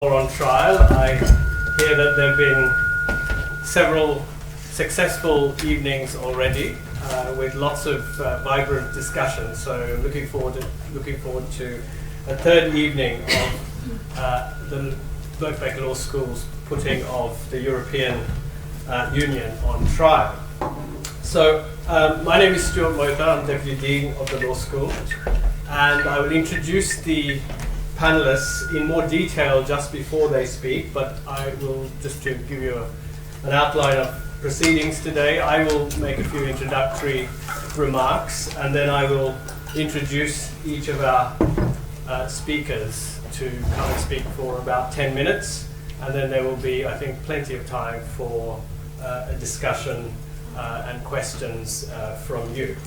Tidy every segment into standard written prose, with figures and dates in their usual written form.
On trial. I hear that there have been several successful evenings already with lots of vibrant discussion. So looking forward to a third evening of the Birkbeck Law School's putting of the European Union on trial. So my name is Stuart Moita. I'm Deputy Dean of the Law School, and I will introduce the panelists in more detail just before they speak, but I will, just to give you an outline of proceedings today, I will make a few introductory remarks, and then I will introduce each of our speakers to come and speak for about 10 minutes, and then there will be, I think, plenty of time for a discussion and questions from you.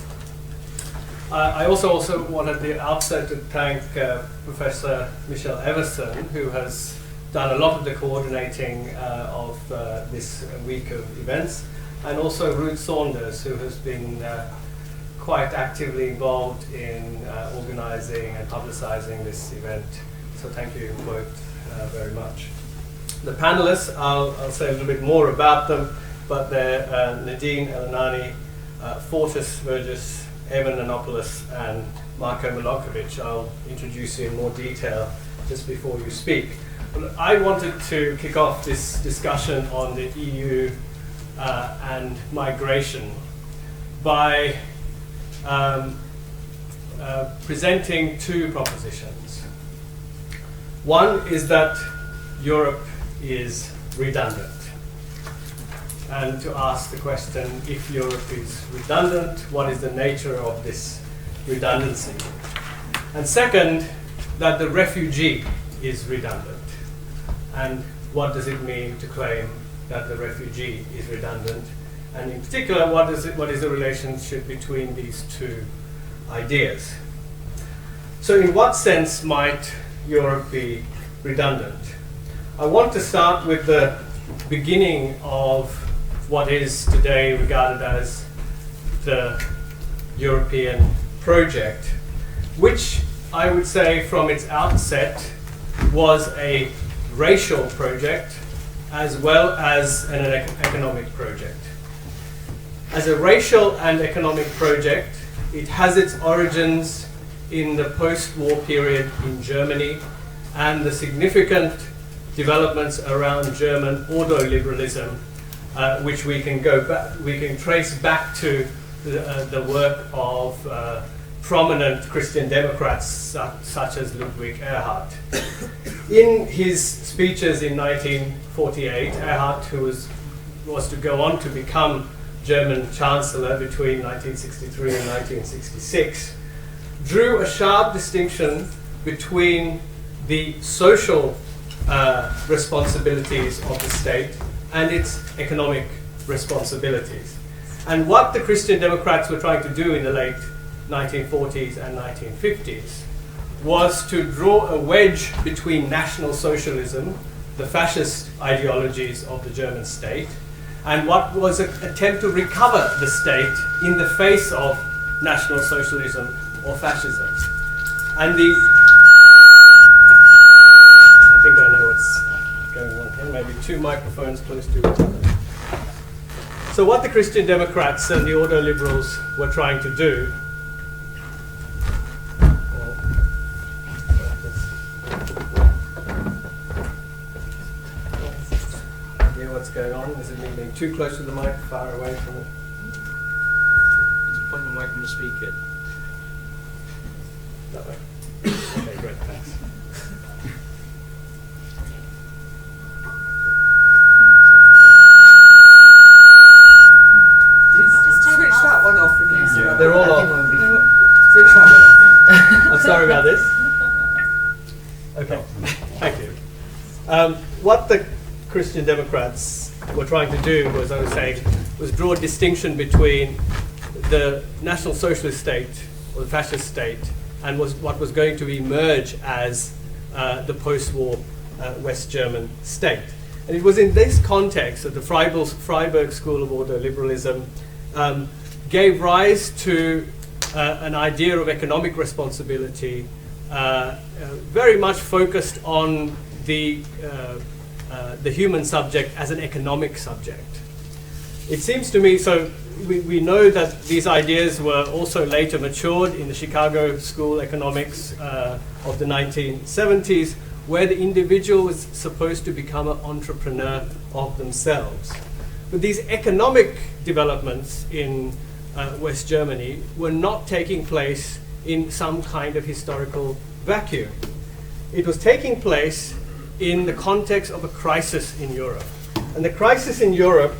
I also want at the outset to thank Professor Michelle Everson, who has done a lot of the coordinating of this week of events, and also Ruth Saunders, who has been quite actively involved in organising and publicising this event. So thank you both very much. The panellists, I'll say a little bit more about them, but they're Nadine Elanani, Fortis Vergis, Evan Anopoulos and Marko Milokovic. I'll introduce you in more detail just before you speak. But I wanted to kick off this discussion on the EU and migration by presenting two propositions. One is that Europe is redundant, and to ask the question, if Europe is redundant, what is the nature of this redundancy? And second, that the refugee is redundant. And what does it mean to claim that the refugee is redundant? And in particular, what is the relationship between these two ideas? So in what sense might Europe be redundant? I want to start with the beginning of what is today regarded as the European project, which I would say from its outset was a racial project as well as an economic project. As a racial and economic project, it has its origins in the post-war period in Germany and the significant developments around German ordoliberalism, which we can trace back to the work of prominent Christian Democrats such as Ludwig Erhard. In his speeches in 1948, Erhard, who was to go on to become German Chancellor between 1963 and 1966, drew a sharp distinction between the social responsibilities of the state and its economic responsibilities. And what the Christian Democrats were trying to do in the late 1940s and 1950s was to draw a wedge between National Socialism, the fascist ideologies of the German state, and what was an attempt to recover the state in the face of National Socialism or fascism. And I think I know what's going on here, maybe two microphones close to each other. So what the Christian Democrats and the ordoliberals were trying to do what's going on? Is it me being too close to the mic, far away from it? Just point the mic on the speaker. That way. Okay, great, thanks. Switch that one off again. Yeah. They're all off. Switch that one off. I'm sorry about this. Okay, thank you. What the Christian Democrats were trying to do was, I was saying, was draw a distinction between the National Socialist state or the fascist state and what was going to emerge as the post-war West German state. And it was in this context that the Freiburg School of Ordoliberalism gave rise to an idea of economic responsibility very much focused on the human subject as an economic subject. It seems to me, so we know that these ideas were also later matured in the Chicago School Economics of the 1970s, where the individual was supposed to become an entrepreneur of themselves. But these economic developments in West Germany were not taking place in some kind of historical vacuum. It was taking place in the context of a crisis in Europe. And the crisis in Europe,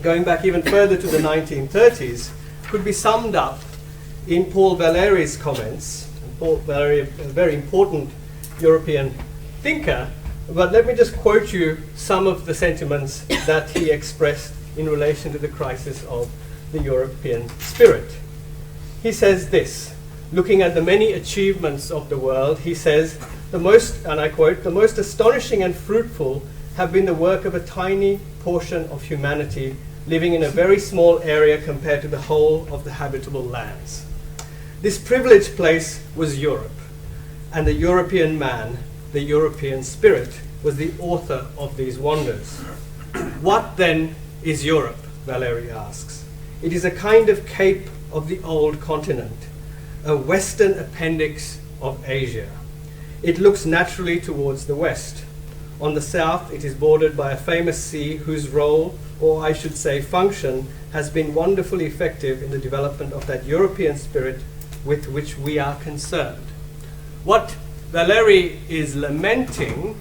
going back even further to the 1930s, could be summed up in Paul Valeri's comments. And Paul Valéry, a very important European thinker, but let me just quote you some of the sentiments that he expressed in relation to the crisis of the European spirit. He says this, looking at the many achievements of the world, he says, the most, and I quote, the most astonishing and fruitful have been the work of a tiny portion of humanity living in a very small area compared to the whole of the habitable lands. This privileged place was Europe, and the European man, the European spirit, was the author of these wonders. What then is Europe? Valéry asks. It is a kind of cape of the old continent, a western appendix of Asia. It looks naturally towards the west. On the south, it is bordered by a famous sea whose role, or I should say function, has been wonderfully effective in the development of that European spirit with which we are concerned. What Valéry is lamenting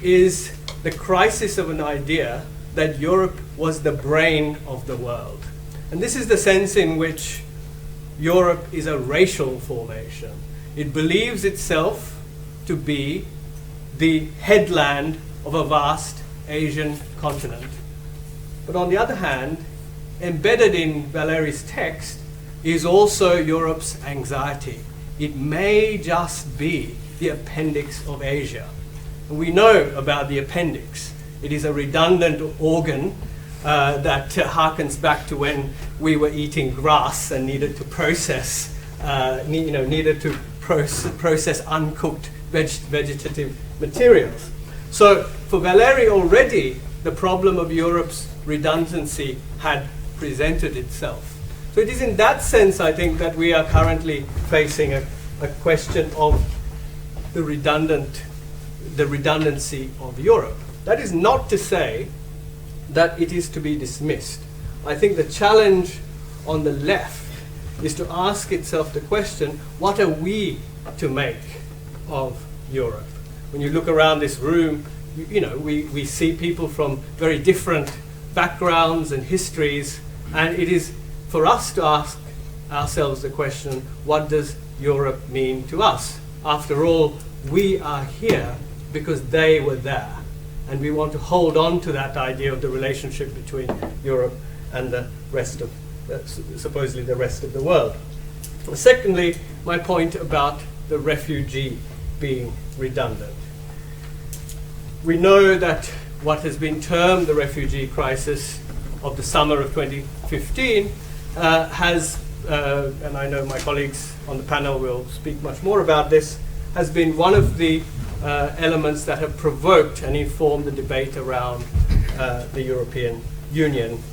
is the crisis of an idea that Europe was the brain of the world. And this is the sense in which Europe is a racial formation. It believes itself to be the headland of a vast Asian continent. But on the other hand, embedded in Valéry's text is also Europe's anxiety. It may just be the appendix of Asia. And we know about the appendix. It is a redundant organ that harkens back to when we were eating grass and needed to process, process uncooked vegetative materials. So for Valéry already, the problem of Europe's redundancy had presented itself. So it is in that sense, I think, that we are currently facing a question of the redundancy of Europe. That is not to say that it is to be dismissed. I think the challenge on the left is to ask itself the question, what are we to make of Europe? When you look around this room, we see people from very different backgrounds and histories, and it is for us to ask ourselves the question, what does Europe mean to us? After all, we are here because they were there, and we want to hold on to that idea of the relationship between Europe and the rest of, supposedly the rest of the world. Secondly, my point about the refugee being redundant. We know that what has been termed the refugee crisis of the summer of 2015 has, and I know my colleagues on the panel will speak much more about this, has been one of the elements that have provoked and informed the debate around the European Union,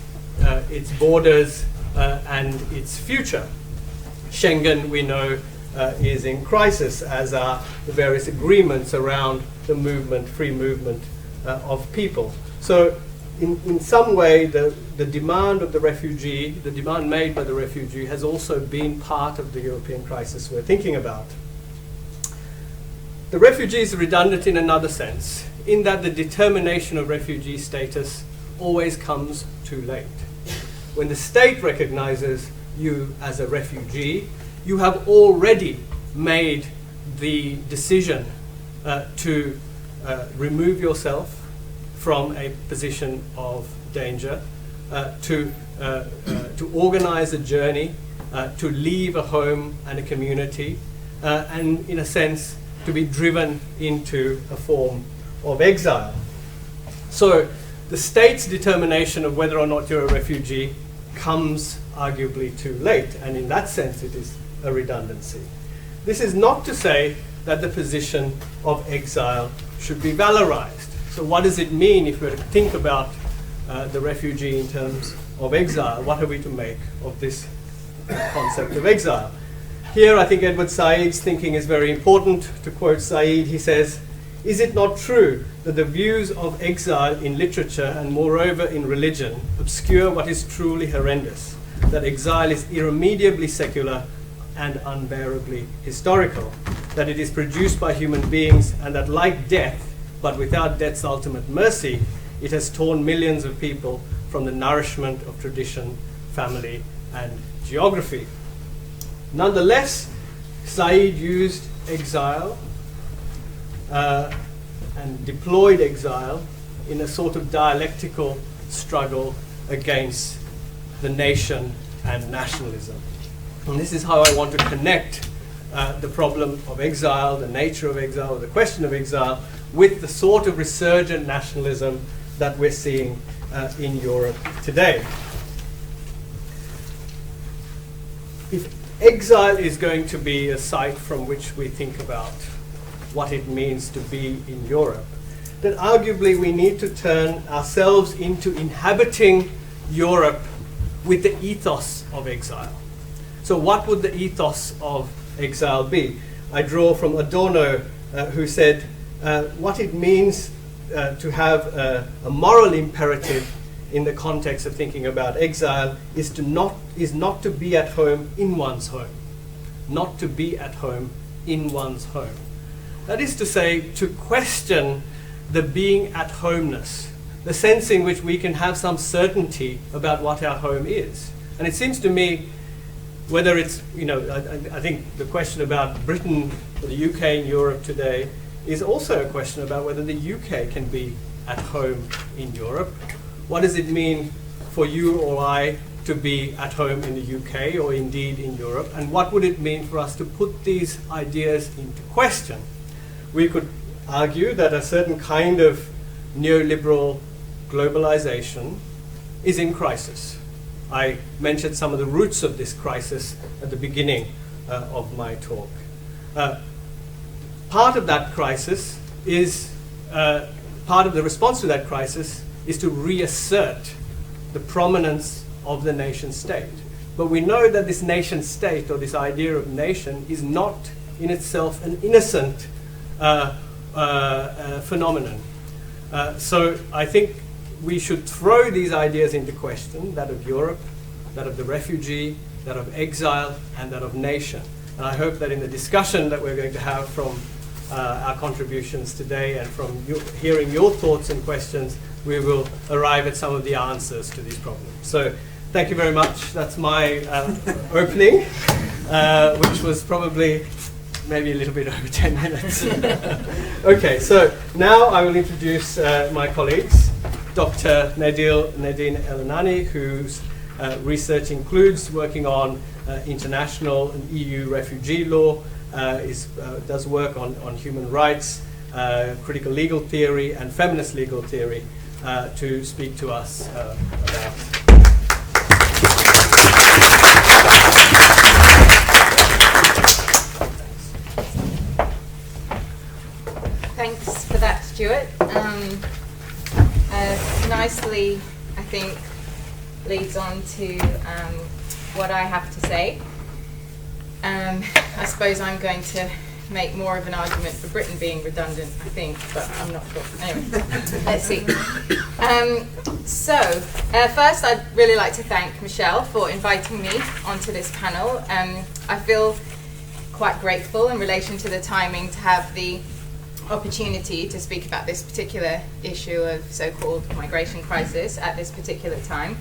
its borders and its future. Schengen, we know, is in crisis, as are the various agreements around the movement, free movement of people. So in some way, the demand of the refugee, the demand made by the refugee, has also been part of the European crisis we're thinking about. The refugee is redundant in another sense, in that the determination of refugee status always comes too late. When the state recognizes you as a refugee, you have already made the decision to remove yourself from a position of danger, to organize a journey, to leave a home and a community, and in a sense, to be driven into a form of exile. So the state's determination of whether or not you're a refugee comes arguably too late, and in that sense it is a redundancy. This is not to say that the position of exile should be valorized. So what does it mean if we're to think about the refugee in terms of exile? What are we to make of this concept of exile? Here, I think Edward Said's thinking is very important. To quote Said, he says, "Is it not true that the views of exile in literature and moreover in religion obscure what is truly horrendous, that exile is irremediably secular and unbearably historical, that it is produced by human beings and that like death, but without death's ultimate mercy, it has torn millions of people from the nourishment of tradition, family, and geography." Nonetheless, Said used exile and deployed exile in a sort of dialectical struggle against the nation and nationalism. And this is how I want to connect the problem of exile, the nature of exile, or the question of exile, with the sort of resurgent nationalism that we're seeing in Europe today. If exile is going to be a site from which we think about what it means to be in Europe, then arguably we need to turn ourselves into inhabiting Europe with the ethos of exile. So what would the ethos of exile be? I draw from Adorno, who said, what it means to have a moral imperative in the context of thinking about exile is not to be at home in one's home. Not to be at home in one's home. That is to say, to question the being at homeness, the sense in which we can have some certainty about what our home is. And it seems to me, whether it's, I think the question about Britain or the UK in Europe today is also a question about whether the UK can be at home in Europe. What does it mean for you or I to be at home in the UK or indeed in Europe? And what would it mean for us to put these ideas into question? We could argue that a certain kind of neoliberal globalization is in crisis. I mentioned some of the roots of this crisis at the beginning of my talk. Part of that crisis is, part of the response to that crisis is to reassert the prominence of the nation state. But we know that this nation state, or this idea of nation, is not in itself an innocent phenomenon. So I think we should throw these ideas into question, that of Europe, that of the refugee, that of exile, and that of nation. And I hope that in the discussion that we're going to have from our contributions today and from hearing your thoughts and questions, we will arrive at some of the answers to these problems. So thank you very much. That's my opening, which was probably maybe a little bit over 10 minutes. Okay, so now I will introduce my colleagues. Dr. Nadine El-Anani, whose research includes working on international and EU refugee law, does work on human rights, critical legal theory, and feminist legal theory, to speak to us about. Thanks for that, Stuart. Nicely, I think, leads on to what I have to say. I suppose I'm going to make more of an argument for Britain being redundant, I think, but I'm not sure. Anyway, let's see. First I'd really like to thank Michelle for inviting me onto this panel. I feel quite grateful in relation to the timing to have the opportunity to speak about this particular issue of so-called migration crisis at this particular time.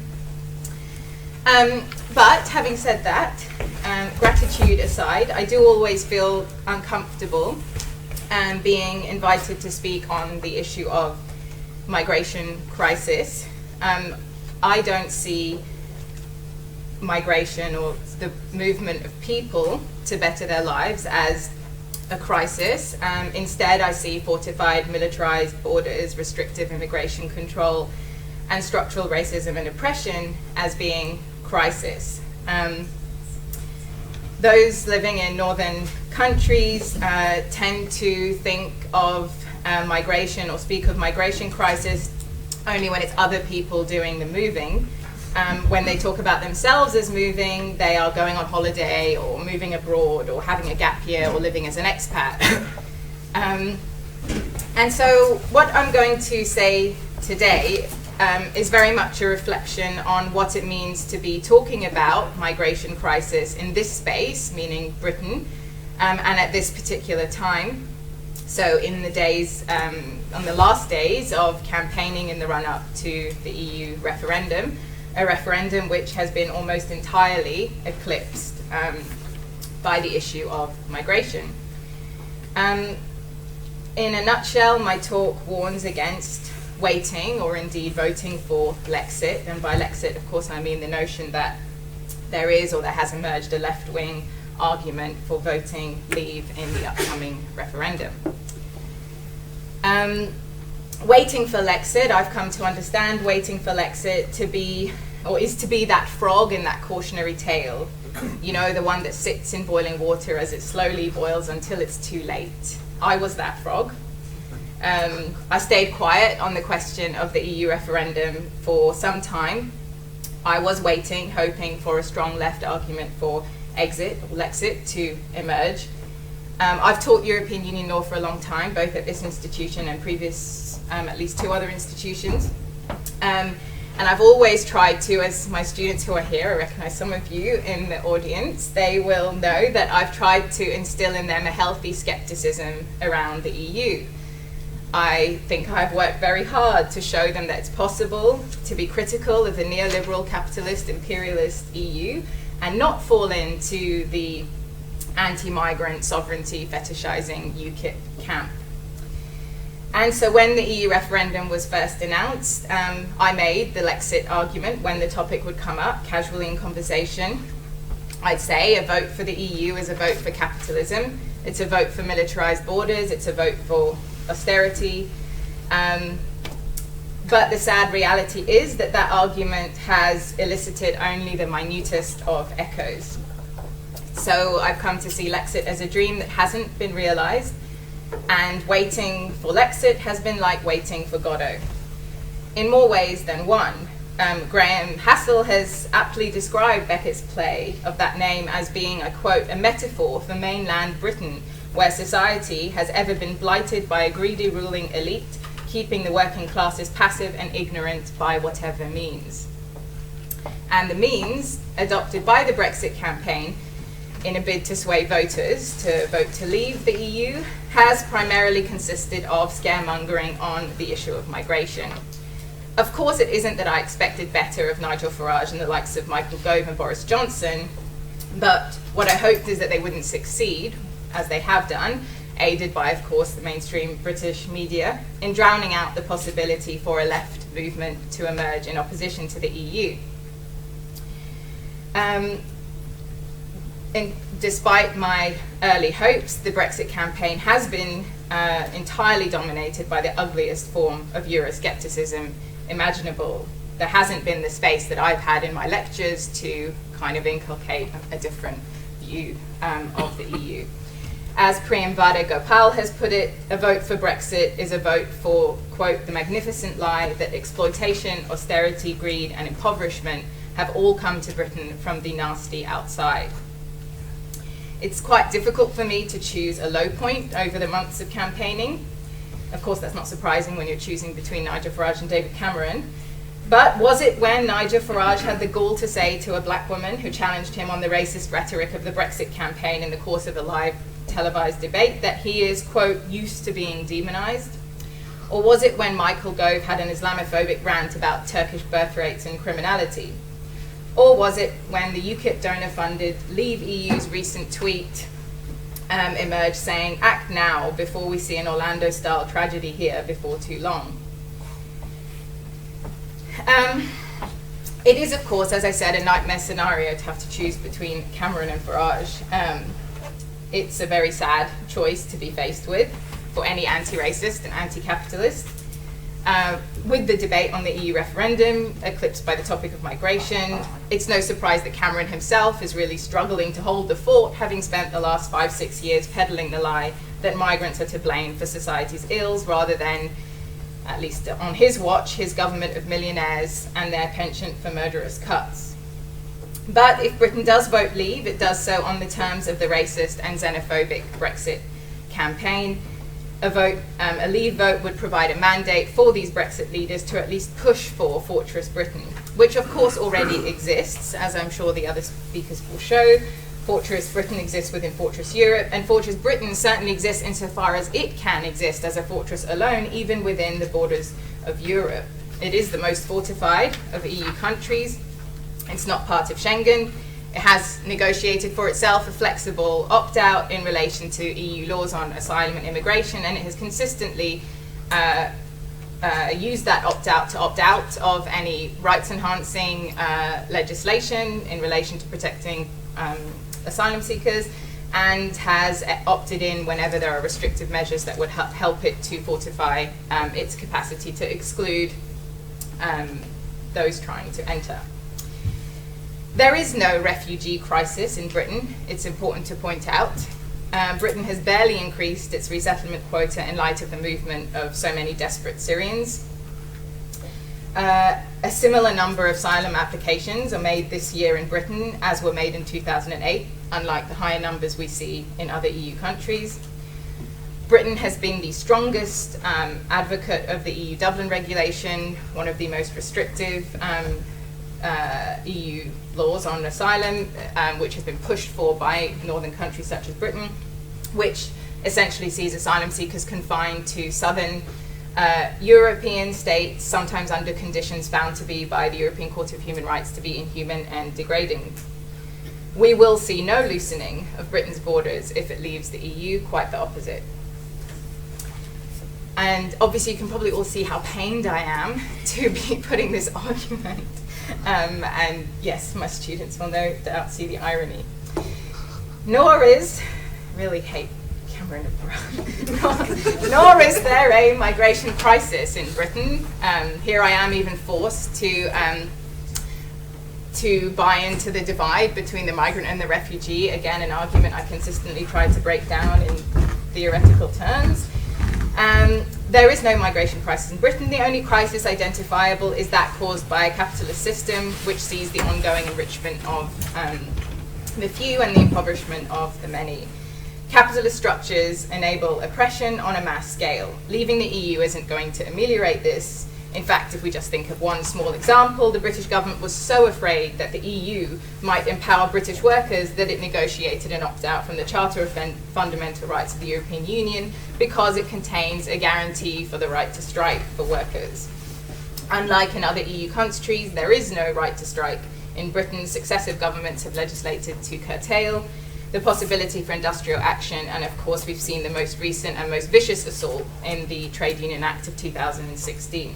But having said that, gratitude aside, I do always feel uncomfortable being invited to speak on the issue of migration crisis. I don't see migration or the movement of people to better their lives as a crisis. Instead, I see fortified, militarized borders, restrictive immigration control, and structural racism and oppression as being crisis. Those living in northern countries tend to think of migration or speak of migration crisis only when it's other people doing the moving. When they talk about themselves as moving, they are going on holiday or moving abroad or having a gap year or living as an expat. And so what I'm going to say today is very much a reflection on what it means to be talking about migration crisis in this space, meaning Britain, and at this particular time. So in the days, on the last days of campaigning in the run-up to the EU referendum, a referendum which has been almost entirely eclipsed by the issue of migration. In a nutshell, my talk warns against waiting or indeed voting for Lexit, and by Lexit, of course, I mean the notion that there is or there has emerged a left-wing argument for voting Leave in the upcoming referendum. Waiting for Lexit, I've come to understand waiting for Lexit to be, or is to be that frog in that cautionary tale. You know, the one that sits in boiling water as it slowly boils until it's too late. I was that frog. I stayed quiet on the question of the EU referendum for some time. I was waiting, hoping for a strong left argument for exit, or Lexit, to emerge. I've taught European Union law for a long time, both at this institution and previous, at least 2 other institutions. And I've always tried to, as my students who are here, I recognize some of you in the audience, they will know that I've tried to instill in them a healthy skepticism around the EU. I think I've worked very hard to show them that it's possible to be critical of the neoliberal, capitalist, imperialist EU and not fall into the anti-migrant, sovereignty, fetishizing UKIP camp. And so when the EU referendum was first announced, I made the Lexit argument when the topic would come up, casually in conversation. I'd say a vote for the EU is a vote for capitalism, it's a vote for militarized borders, it's a vote for austerity. But the sad reality is that that argument has elicited only the minutest of echoes. So I've come to see Lexit as a dream that hasn't been realized, and waiting for Lexit has been like waiting for Godot, in more ways than one. Graham Hassel has aptly described Beckett's play of that name as being, I quote, a metaphor for mainland Britain, where society has ever been blighted by a greedy ruling elite, keeping the working classes passive and ignorant by whatever means. And the means adopted by the Brexit campaign in a bid to sway voters to vote to leave the EU has primarily consisted of scaremongering on the issue of migration. Of course, it isn't that I expected better of Nigel Farage and the likes of Michael Gove and Boris Johnson, but what I hoped is that they wouldn't succeed, as they have done, aided by, of course, the mainstream British media, in drowning out the possibility for a left movement to emerge in opposition to the EU. And despite my early hopes, the Brexit campaign has been entirely dominated by the ugliest form of Euroscepticism imaginable. There hasn't been the space that I've had in my lectures to kind of inculcate a different view of the EU. As Priyamvada Gopal has put it, a vote for Brexit is a vote for, quote, the magnificent lie that exploitation, austerity, greed, and impoverishment have all come to Britain from the nasty outside. It's quite difficult for me to choose a low point over the months of campaigning. Of course, that's not surprising when you're choosing between Nigel Farage and David Cameron. But was it when Nigel Farage had the gall to say to a black woman who challenged him on the racist rhetoric of the Brexit campaign in the course of a live televised debate that he is, quote, used to being demonized? Or was it when Michael Gove had an Islamophobic rant about Turkish birth rates and criminality? Or was it when the UKIP donor-funded Leave EU's recent tweet emerged saying, act now before we see an Orlando-style tragedy here before too long? It is, of course, as I said, a nightmare scenario to have to choose between Cameron and Farage. It's a very sad choice to be faced with for any anti-racist and anti-capitalist. With the debate on the EU referendum eclipsed by the topic of migration, it's no surprise that Cameron himself is really struggling to hold the fort, having spent the last 5-6 years peddling the lie that migrants are to blame for society's ills rather than, at least on his watch, his government of millionaires and their penchant for murderous cuts. But if Britain does vote leave, it does so on the terms of the racist and xenophobic Brexit campaign. A leave vote would provide a mandate for these Brexit leaders to at least push for Fortress Britain, which of course already exists, as I'm sure the other speakers will show. Fortress Britain exists within Fortress Europe, and Fortress Britain certainly exists insofar as it can exist as a fortress alone, even within the borders of Europe. It is the most fortified of EU countries. It's not part of Schengen. It has negotiated for itself a flexible opt-out in relation to EU laws on asylum and immigration, and it has consistently used that opt-out to opt out of any rights-enhancing legislation in relation to protecting asylum seekers, and has opted in whenever there are restrictive measures that would help it to fortify its capacity to exclude those trying to enter. There is no refugee crisis in Britain, it's important to point out. Britain has barely increased its resettlement quota in light of the movement of so many desperate Syrians. A similar number of asylum applications are made this year in Britain as were made in 2008, unlike the higher numbers we see in other EU countries. Britain has been the strongest advocate of the EU Dublin regulation, one of the most restrictive EU laws on asylum, which has been pushed for by northern countries such as Britain, which essentially sees asylum seekers confined to southern European states, sometimes under conditions found to be by the European Court of Human Rights to be inhuman and degrading. We will see no loosening of Britain's borders if it leaves the EU, quite the opposite. And obviously you can probably all see how pained I am to be putting this argument. And yes, my students will no doubt see the irony. Nor is, really hate Cameron nor is there a migration crisis in Britain. Here I am even forced to buy into the divide between the migrant and the refugee, again an argument I consistently try to break down in theoretical terms. There is no migration crisis in Britain. The only crisis identifiable is that caused by a capitalist system which sees the ongoing enrichment of the few and the impoverishment of the many. Capitalist structures enable oppression on a mass scale. Leaving the EU isn't going to ameliorate this. In fact, if we just think of one small example, the British government was so afraid that the EU might empower British workers that it negotiated an opt-out from the Charter of Fundamental Rights of the European Union because it contains a guarantee for the right to strike for workers. Unlike in other EU countries, there is no right to strike. In Britain, successive governments have legislated to curtail the possibility for industrial action, and of course we've seen the most recent and most vicious assault in the Trade Union Act of 2016.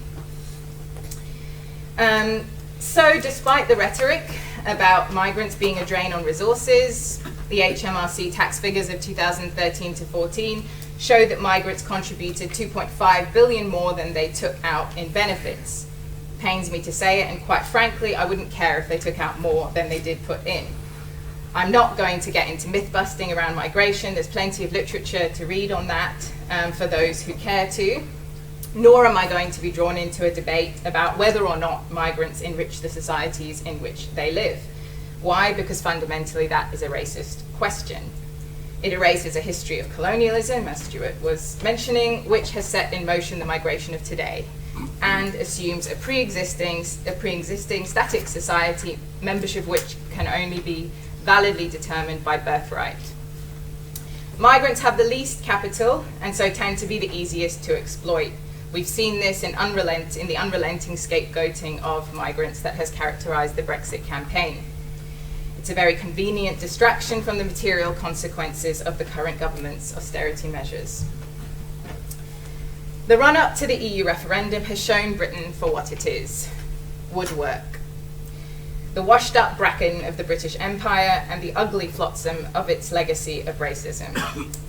So despite the rhetoric about migrants being a drain on resources, the HMRC tax figures of 2013 to 14 show that migrants contributed 2.5 billion more than they took out in benefits. Pains me to say it, and quite frankly, I wouldn't care if they took out more than they did put in. I'm not going to get into myth-busting around migration. There's plenty of literature to read on that for those who care to. Nor am I going to be drawn into a debate about whether or not migrants enrich the societies in which they live. Why? Because fundamentally that is a racist question. It erases a history of colonialism, as Stuart was mentioning, which has set in motion the migration of today, and assumes a pre-existing static society, membership which can only be validly determined by birthright. Migrants have the least capital and so tend to be the easiest to exploit. We've seen this in the unrelenting scapegoating of migrants that has characterized the Brexit campaign. It's a very convenient distraction from the material consequences of the current government's austerity measures. The run-up to the EU referendum has shown Britain for what it is: woodwork. The washed-up bracken of the British Empire and the ugly flotsam of its legacy of racism.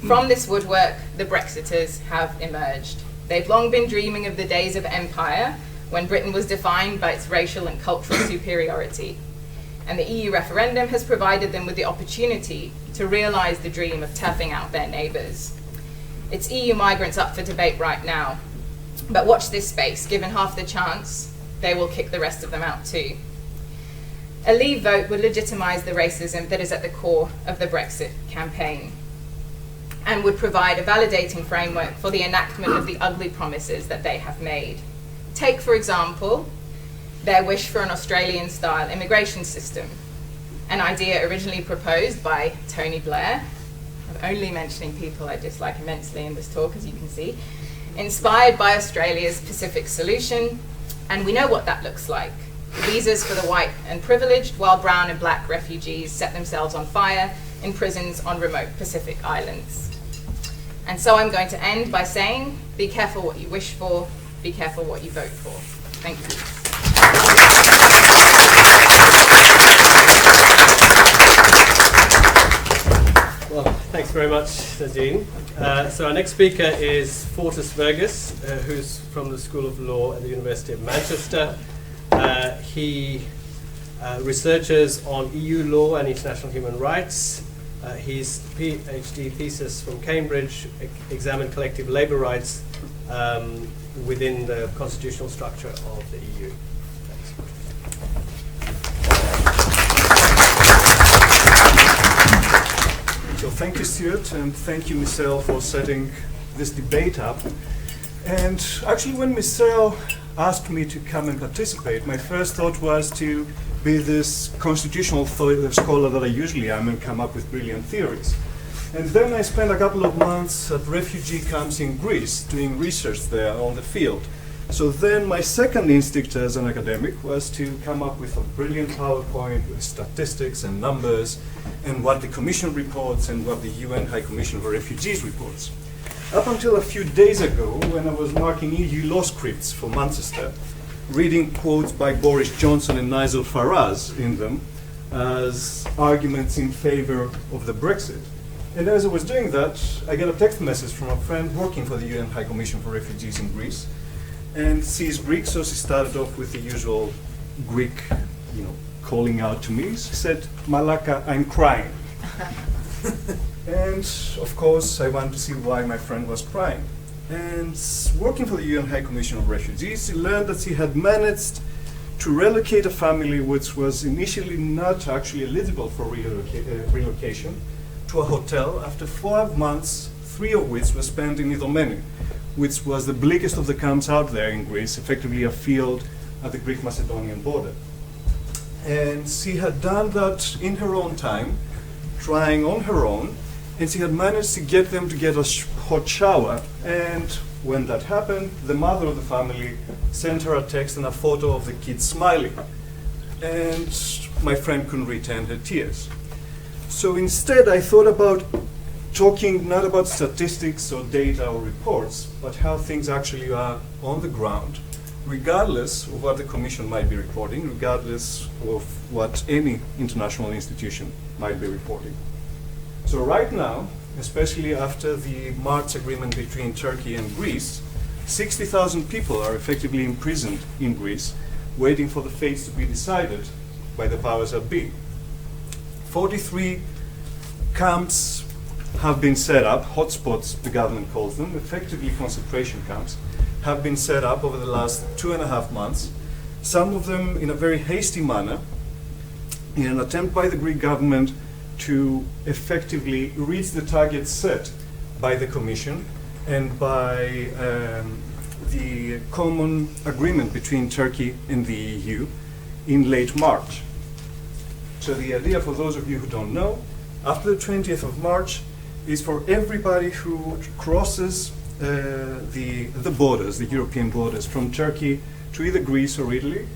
From this woodwork, the Brexiters have emerged. They've long been dreaming of the days of empire, when Britain was defined by its racial and cultural superiority. And the EU referendum has provided them with the opportunity to realise the dream of toughing out their neighbours. It's EU migrants up for debate right now. But watch this space. Given half the chance, they will kick the rest of them out too. A Leave vote would legitimise the racism that is at the core of the Brexit campaign and would provide a validating framework for the enactment of the ugly promises that they have made. Take, for example, their wish for an Australian-style immigration system, an idea originally proposed by Tony Blair. I'm only mentioning people I dislike immensely in this talk, as you can see. Inspired by Australia's Pacific solution, and we know what that looks like. Visas for the white and privileged, while brown and black refugees set themselves on fire in prisons on remote Pacific islands. And so I'm going to end by saying, be careful what you wish for, be careful what you vote for. Thank you. Well, thanks very much, Nadine. So our next speaker is Fortis Vergas, who's from the School of Law at the University of Manchester. He researches on EU law and international human rights. His PhD thesis from Cambridge examined collective labour rights within the constitutional structure of the EU. Thanks. So thank you, Stuart, and thank you, Michelle, for setting this debate up. And actually, when Michelle asked me to come and participate, my first thought was to be this constitutional scholar that I usually am and come up with brilliant theories. And then I spent a couple of months at refugee camps in Greece doing research there on the field. So then my second instinct as an academic was to come up with a brilliant PowerPoint with statistics and numbers and what the Commission reports and what the UN High Commission for Refugees reports. Up until a few days ago, when I was marking EU law scripts for Manchester, reading quotes by Boris Johnson and Nigel Farage in them as arguments in favor of the Brexit. And as I was doing that, I got a text message from a friend working for the UN High Commission for Refugees in Greece. And she's Greek, so she started off with the usual Greek, calling out to me. She said, "Malaka, I'm crying." And of course, I wanted to see why my friend was crying. And working for the UN High Commission of Refugees, she learned that she had managed to relocate a family which was initially not actually eligible for relocation to a hotel after 5 months, 3 of which were spent in Idomeni, which was the bleakest of the camps out there in Greece, effectively a field at the Greek-Macedonian border. And she had done that in her own time, trying on her own, and she had managed to get them to get a hot shower. And when that happened, the mother of the family sent her a text and a photo of the kids smiling. And my friend couldn't retain her tears. So instead, I thought about talking not about statistics or data or reports, but how things actually are on the ground, regardless of what the Commission might be reporting, regardless of what any international institution might be reporting. So right now, especially after the March agreement between Turkey and Greece, 60,000 people are effectively imprisoned in Greece, waiting for the fates to be decided by the powers that be. 43 camps have been set up, hotspots the government calls them, effectively concentration camps, have been set up over the last 2.5 months, some of them in a very hasty manner, in an attempt by the Greek government to effectively reach the targets set by the Commission and by the common agreement between Turkey and the EU in late March. So the idea, for those of you who don't know, after the 20th of March, is for everybody who crosses the borders, the European borders, from Turkey to either Greece or Italy,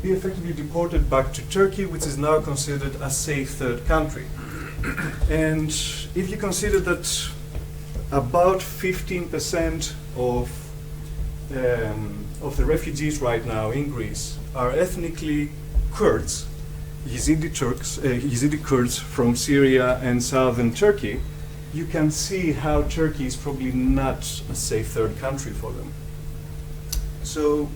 be effectively deported back to Turkey, which is now considered a safe third country. And if you consider that about 15% of the refugees right now in Greece are ethnically Kurds, Yazidi Kurds from Syria and southern Turkey, you can see how Turkey is probably not a safe third country for them. So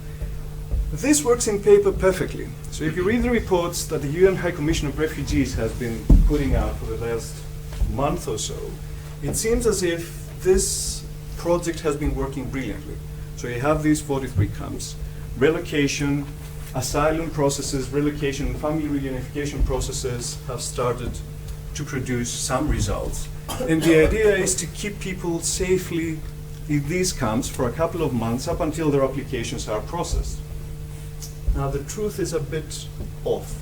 this works in paper perfectly. So if you read the reports that the UN High Commission of Refugees has been putting out for the last month or so, it seems as if this project has been working brilliantly. So you have these 43 camps, relocation, asylum processes, relocation, and family reunification processes have started to produce some results. And the idea is to keep people safely in these camps for a couple of months up until their applications are processed. Now the truth is a bit off.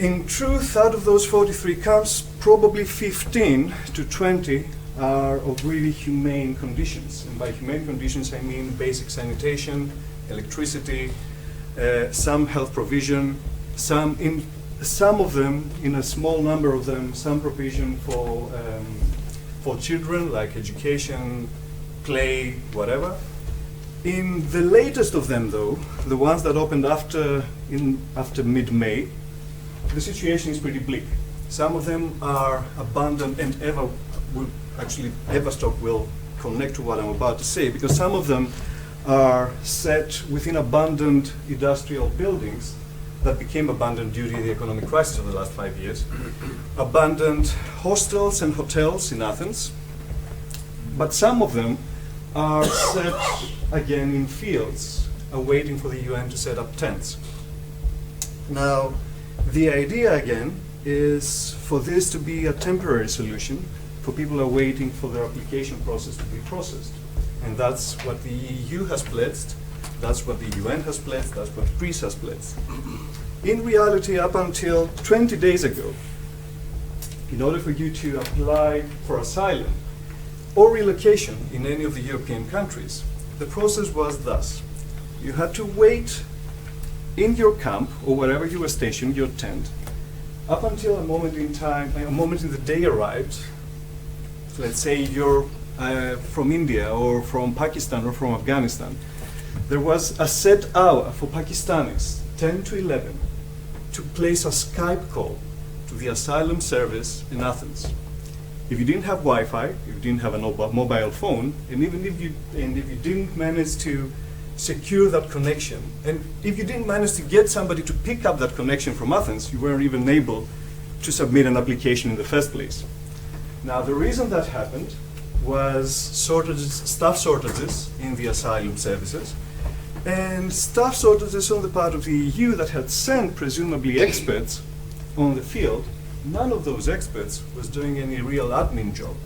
In truth, out of those 43 camps, probably 15 to 20 are of really humane conditions. And by humane conditions, I mean basic sanitation, electricity, some health provision, some of them, in a small number of them, some provision for children, like education, play, whatever. In the latest of them, though, the ones that opened after mid-May, the situation is pretty bleak. Some of them are abandoned, and Everstock will connect to what I'm about to say, because some of them are set within abandoned industrial buildings that became abandoned due to the economic crisis of the last 5 years, abandoned hostels and hotels in Athens, but some of them are set again in fields, awaiting for the UN to set up tents. Now, the idea again is for this to be a temporary solution for people who are waiting for their application process to be processed. And that's what the EU has pledged, that's what the UN has pledged, that's what Greece has pledged. In reality, up until 20 days ago, in order for you to apply for asylum or relocation in any of the European countries, the process was thus. You had to wait in your camp, or wherever you were stationed, your tent, up until a moment in time, a moment in the day arrived. Let's say you're from India or from Pakistan or from Afghanistan. There was a set hour for Pakistanis, 10 to 11, to place a Skype call to the asylum service in Athens. If you didn't have Wi-Fi, if you didn't have a mobile phone, and even if you didn't manage to secure that connection, and if you didn't manage to get somebody to pick up that connection from Athens, you weren't even able to submit an application in the first place. Now, the reason that happened was staff shortages in the asylum services, and staff shortages on the part of the EU that had sent presumably experts on the field. None of those experts was doing any real admin job,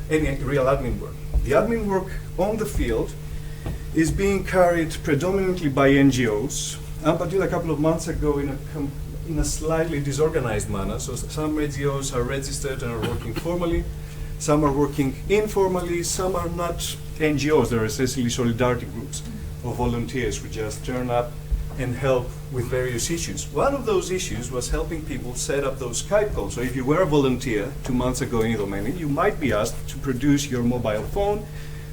any real admin work. The admin work on the field is being carried predominantly by NGOs, up until a couple of months ago in a slightly disorganized manner. So some NGOs are registered and are working formally, some are working informally, some are not NGOs, they're essentially solidarity groups of volunteers who just turn up and help with various issues. One of those issues was helping people set up those Skype calls. So if you were a volunteer 2 months ago in Idomeni, you might be asked to produce your mobile phone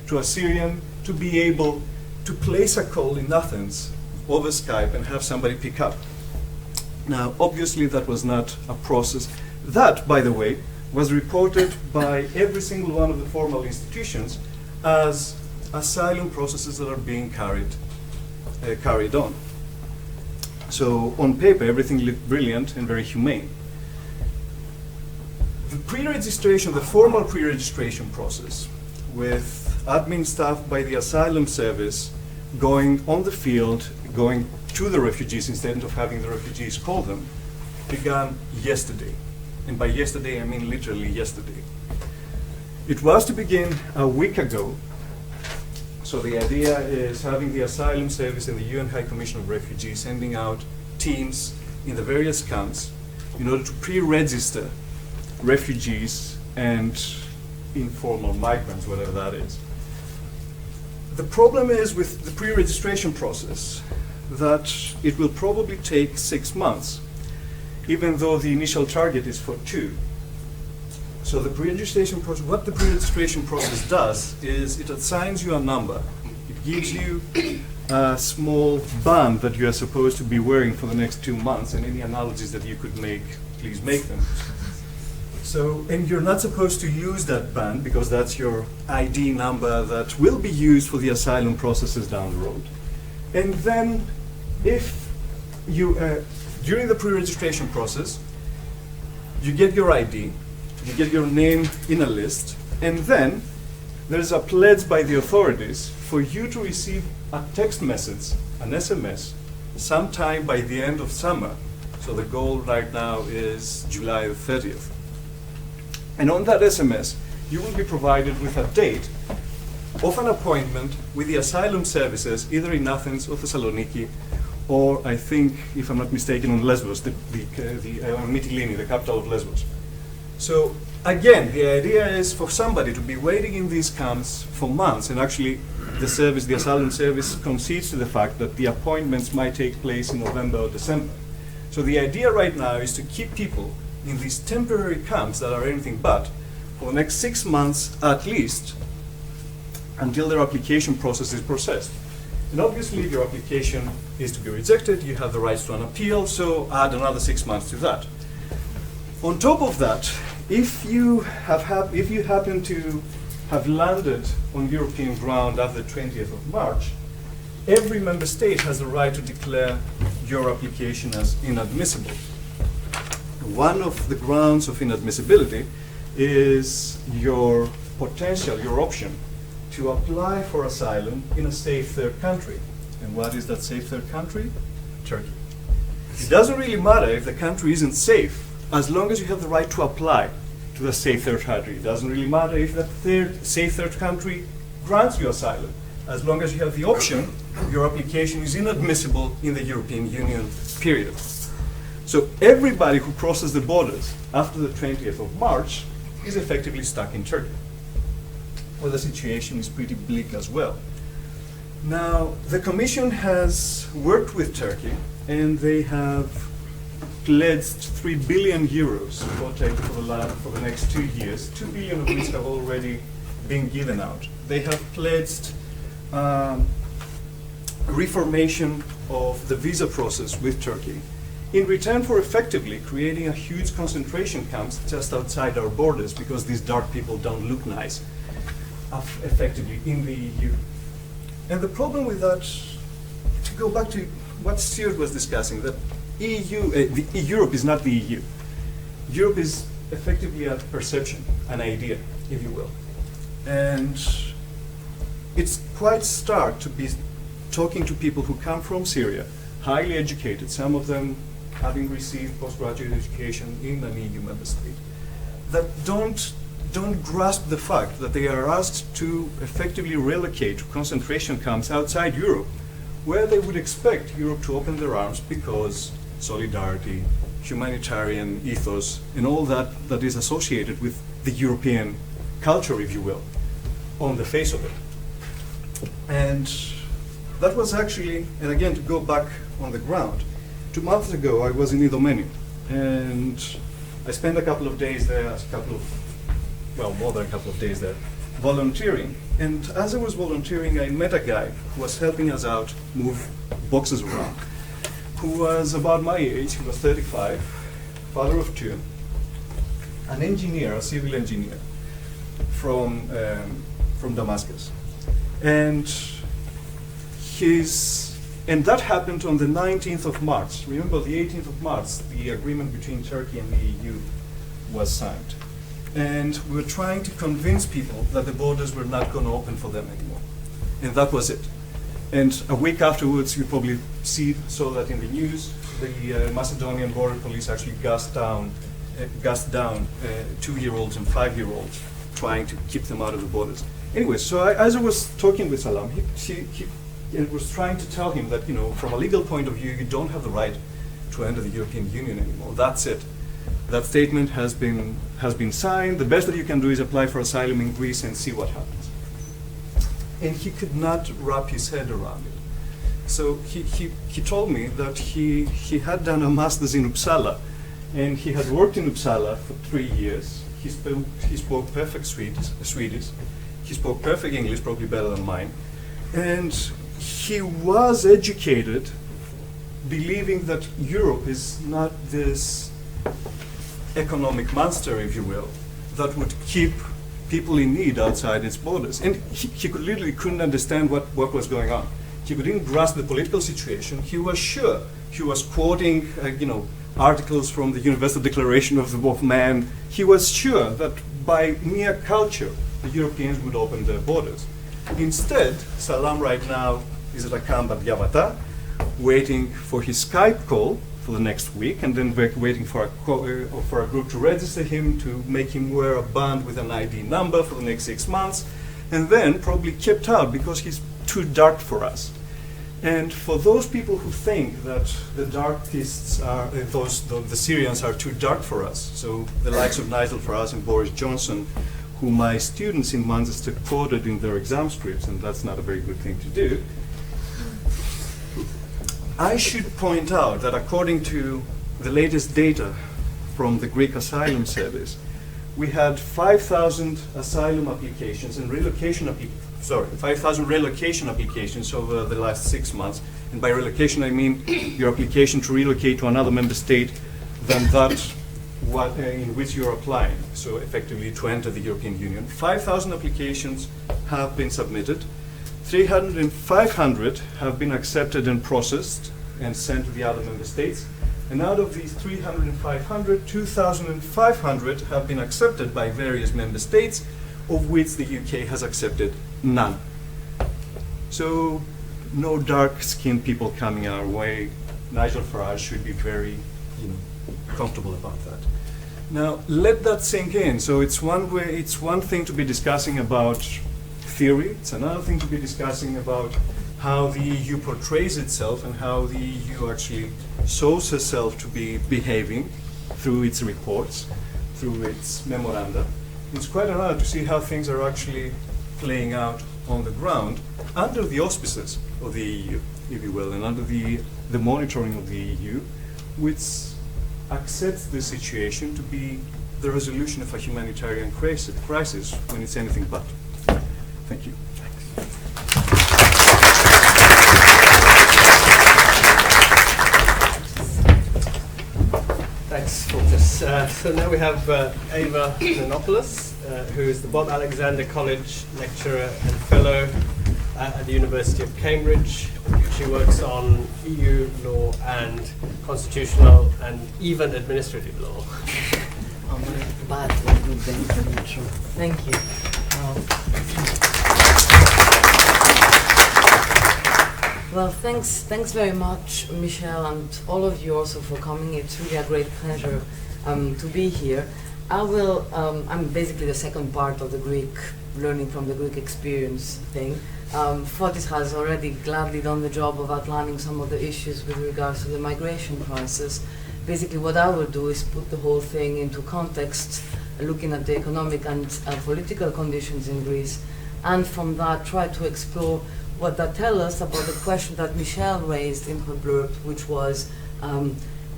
to a Syrian to be able to place a call in Athens over Skype and have somebody pick up. Now, obviously that was not a process. That, by the way, was reported by every single one of the formal institutions as asylum processes that are being carried on. So on paper, everything looked brilliant and very humane. The pre-registration, the formal pre-registration process, with admin staff by the asylum service going on the field, going to the refugees instead of having the refugees call them, began yesterday. And by yesterday, I mean literally yesterday. It was to begin a week ago. So the idea is having the asylum service and the UN High Commission of Refugees sending out teams in the various camps in order to pre-register refugees and informal migrants, whatever that is. The problem is with the pre-registration process that it will probably take 6 months, even though the initial target is for 2. So the pre-registration process, what the pre-registration process does is it assigns you a number. It gives you a small band that you are supposed to be wearing for the next 2 months, and any analogies that you could make, please make them. So, and you're not supposed to use that band because that's your ID number that will be used for the asylum processes down the road. And then if you, during the pre-registration process, you get your ID, you get your name in a list, and then there's a pledge by the authorities for you to receive a text message, an SMS, sometime by the end of summer. So the goal right now is July the 30th. And on that SMS, you will be provided with a date of an appointment with the asylum services, either in Athens or Thessaloniki, or I think, if I'm not mistaken, on Lesbos, Mytilene, the capital of Lesbos. So again, the idea is for somebody to be waiting in these camps for months, and actually the asylum service concedes to the fact that the appointments might take place in November or December. So the idea right now is to keep people in these temporary camps that are anything but for the next 6 months at least, until their application process is processed. And obviously, if your application is to be rejected, you have the rights to an appeal, so add another 6 months to that. On top of that, if you happen to have landed on European ground after the 20th of March, every member state has the right to declare your application as inadmissible. One of the grounds of inadmissibility is your option to apply for asylum in a safe third country. And what is that safe third country? Turkey. It doesn't really matter if the country isn't safe, as long as you have the right to apply to the safe third country. It doesn't really matter if that safe third country grants you asylum, as long as you have the option, your application is inadmissible in the European Union, period. So everybody who crosses the borders after the 20th of March is effectively stuck in Turkey. Well, the situation is pretty bleak as well. Now, the Commission has worked with Turkey, and they have pledged 3 billion euros for Turkey for the next 2 years, 2 billion of which have already been given out. They have pledged reformation of the visa process with Turkey in return for effectively creating a huge concentration camps just outside our borders, because these dark people don't look nice effectively in the EU. And the problem with that, to go back to what Stuart was discussing, that Europe is not the EU. Europe is effectively a perception, an idea, if you will. And it's quite stark to be talking to people who come from Syria, highly educated, some of them having received postgraduate education in an EU member state, that don't grasp the fact that they are asked to effectively relocate to concentration camps outside Europe, where they would expect Europe to open their arms because solidarity, humanitarian ethos, and all that is associated with the European culture, if you will, on the face of it. And that was actually, and again, to go back on the ground, 2 months ago I was in Idomeni, and I spent a couple of days there, more than a couple of days there, volunteering. And as I was volunteering, I met a guy who was helping us out move boxes around, who was about my age. He was 35, father of 2, an engineer, a civil engineer from Damascus. And that happened on the 19th of March. Remember, the 18th of March, the agreement between Turkey and the EU was signed. And we were trying to convince people that the borders were not going to open for them anymore. And that was it. And a week afterwards, you probably saw that in the news, the Macedonian border police actually gassed down 2-year-olds and 5-year-olds, trying to keep them out of the borders. Anyway, so as I was talking with Salam, he was trying to tell him that, from a legal point of view, you don't have the right to enter the European Union anymore. That's it. That statement has been signed. The best that you can do is apply for asylum in Greece and see what happens. And he could not wrap his head around it. So he told me that he had done a master's in Uppsala, and he had worked in Uppsala for 3 years. He spoke perfect Swedish. He spoke perfect English, probably better than mine. And he was educated believing that Europe is not this economic monster, if you will, that would keep people in need outside its borders. And he literally couldn't understand what was going on. He couldn't grasp the political situation. He was sure. He was quoting, articles from the Universal Declaration of Man. He was sure that by mere culture, the Europeans would open their borders. Instead, Salam right now is at a camp at Yavata, waiting for his Skype call for the next week, and then waiting for a group to register him, to make him wear a band with an ID number for the next 6 months, and then probably kept out because he's too dark for us. And for those people who think that the darkists are, the Syrians are too dark for us, so the likes of Nigel Farage and Boris Johnson, who my students in Manchester quoted in their exam scripts, and that's not a very good thing to do, I should point out that according to the latest data from the Greek Asylum Service, we had 5,000 asylum applications and 5,000 relocation applications over the last 6 months. And by relocation, I mean your application to relocate to another member state than that in which you're applying. So effectively to enter the European Union. 5,000 applications have been submitted. 300 and 500 have been accepted and processed and sent to the other member states. And out of these 300 and 500, 2,500 have been accepted by various member states, of which the UK has accepted none. So no dark-skinned people coming our way. Nigel Farage should be very, comfortable about that. Now let that sink in. So it's one thing to be discussing about theory. It's another thing to be discussing about how the EU portrays itself and how the EU actually shows herself to be behaving through its reports, through its memoranda. It's quite another to see how things are actually playing out on the ground under the auspices of the EU, if you will, and under the monitoring of the EU, which accepts the situation to be the resolution of a humanitarian crisis when it's anything but. Thank you. Thanks, Fortis. So now we have Ava Nanopoulos, who is the Bob Alexander College lecturer and fellow at the University of Cambridge. She works on EU law and constitutional and even administrative law. I'm bad for good then. Thank you. Well, thanks very much, Michelle, and all of you also for coming. It's really a great pleasure to be here. I'm basically the second part of the Greek, learning from the Greek experience thing. Fotis has already gladly done the job of outlining some of the issues with regards to the migration crisis. Basically what I will do is put the whole thing into context, looking at the economic and political conditions in Greece, and from that try to explore what that tells us about the question that Michelle raised in her blurb, which was,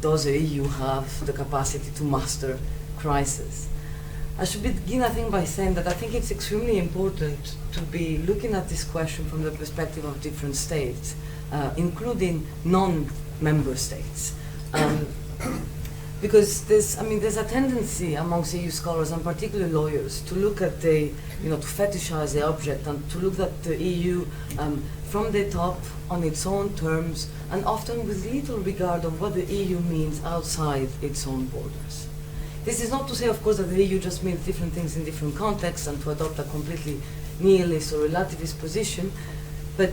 does the EU have the capacity to master crisis? I should begin, I think, by saying that I think it's extremely important to be looking at this question from the perspective of different states, including non-member states. Because there's a tendency amongst EU scholars, and particularly lawyers, to look at to fetishize the object and to look at the EU from the top on its own terms, and often with little regard of what the EU means outside its own borders. This is not to say, of course, that the EU just means different things in different contexts and to adopt a completely nihilist or relativist position, but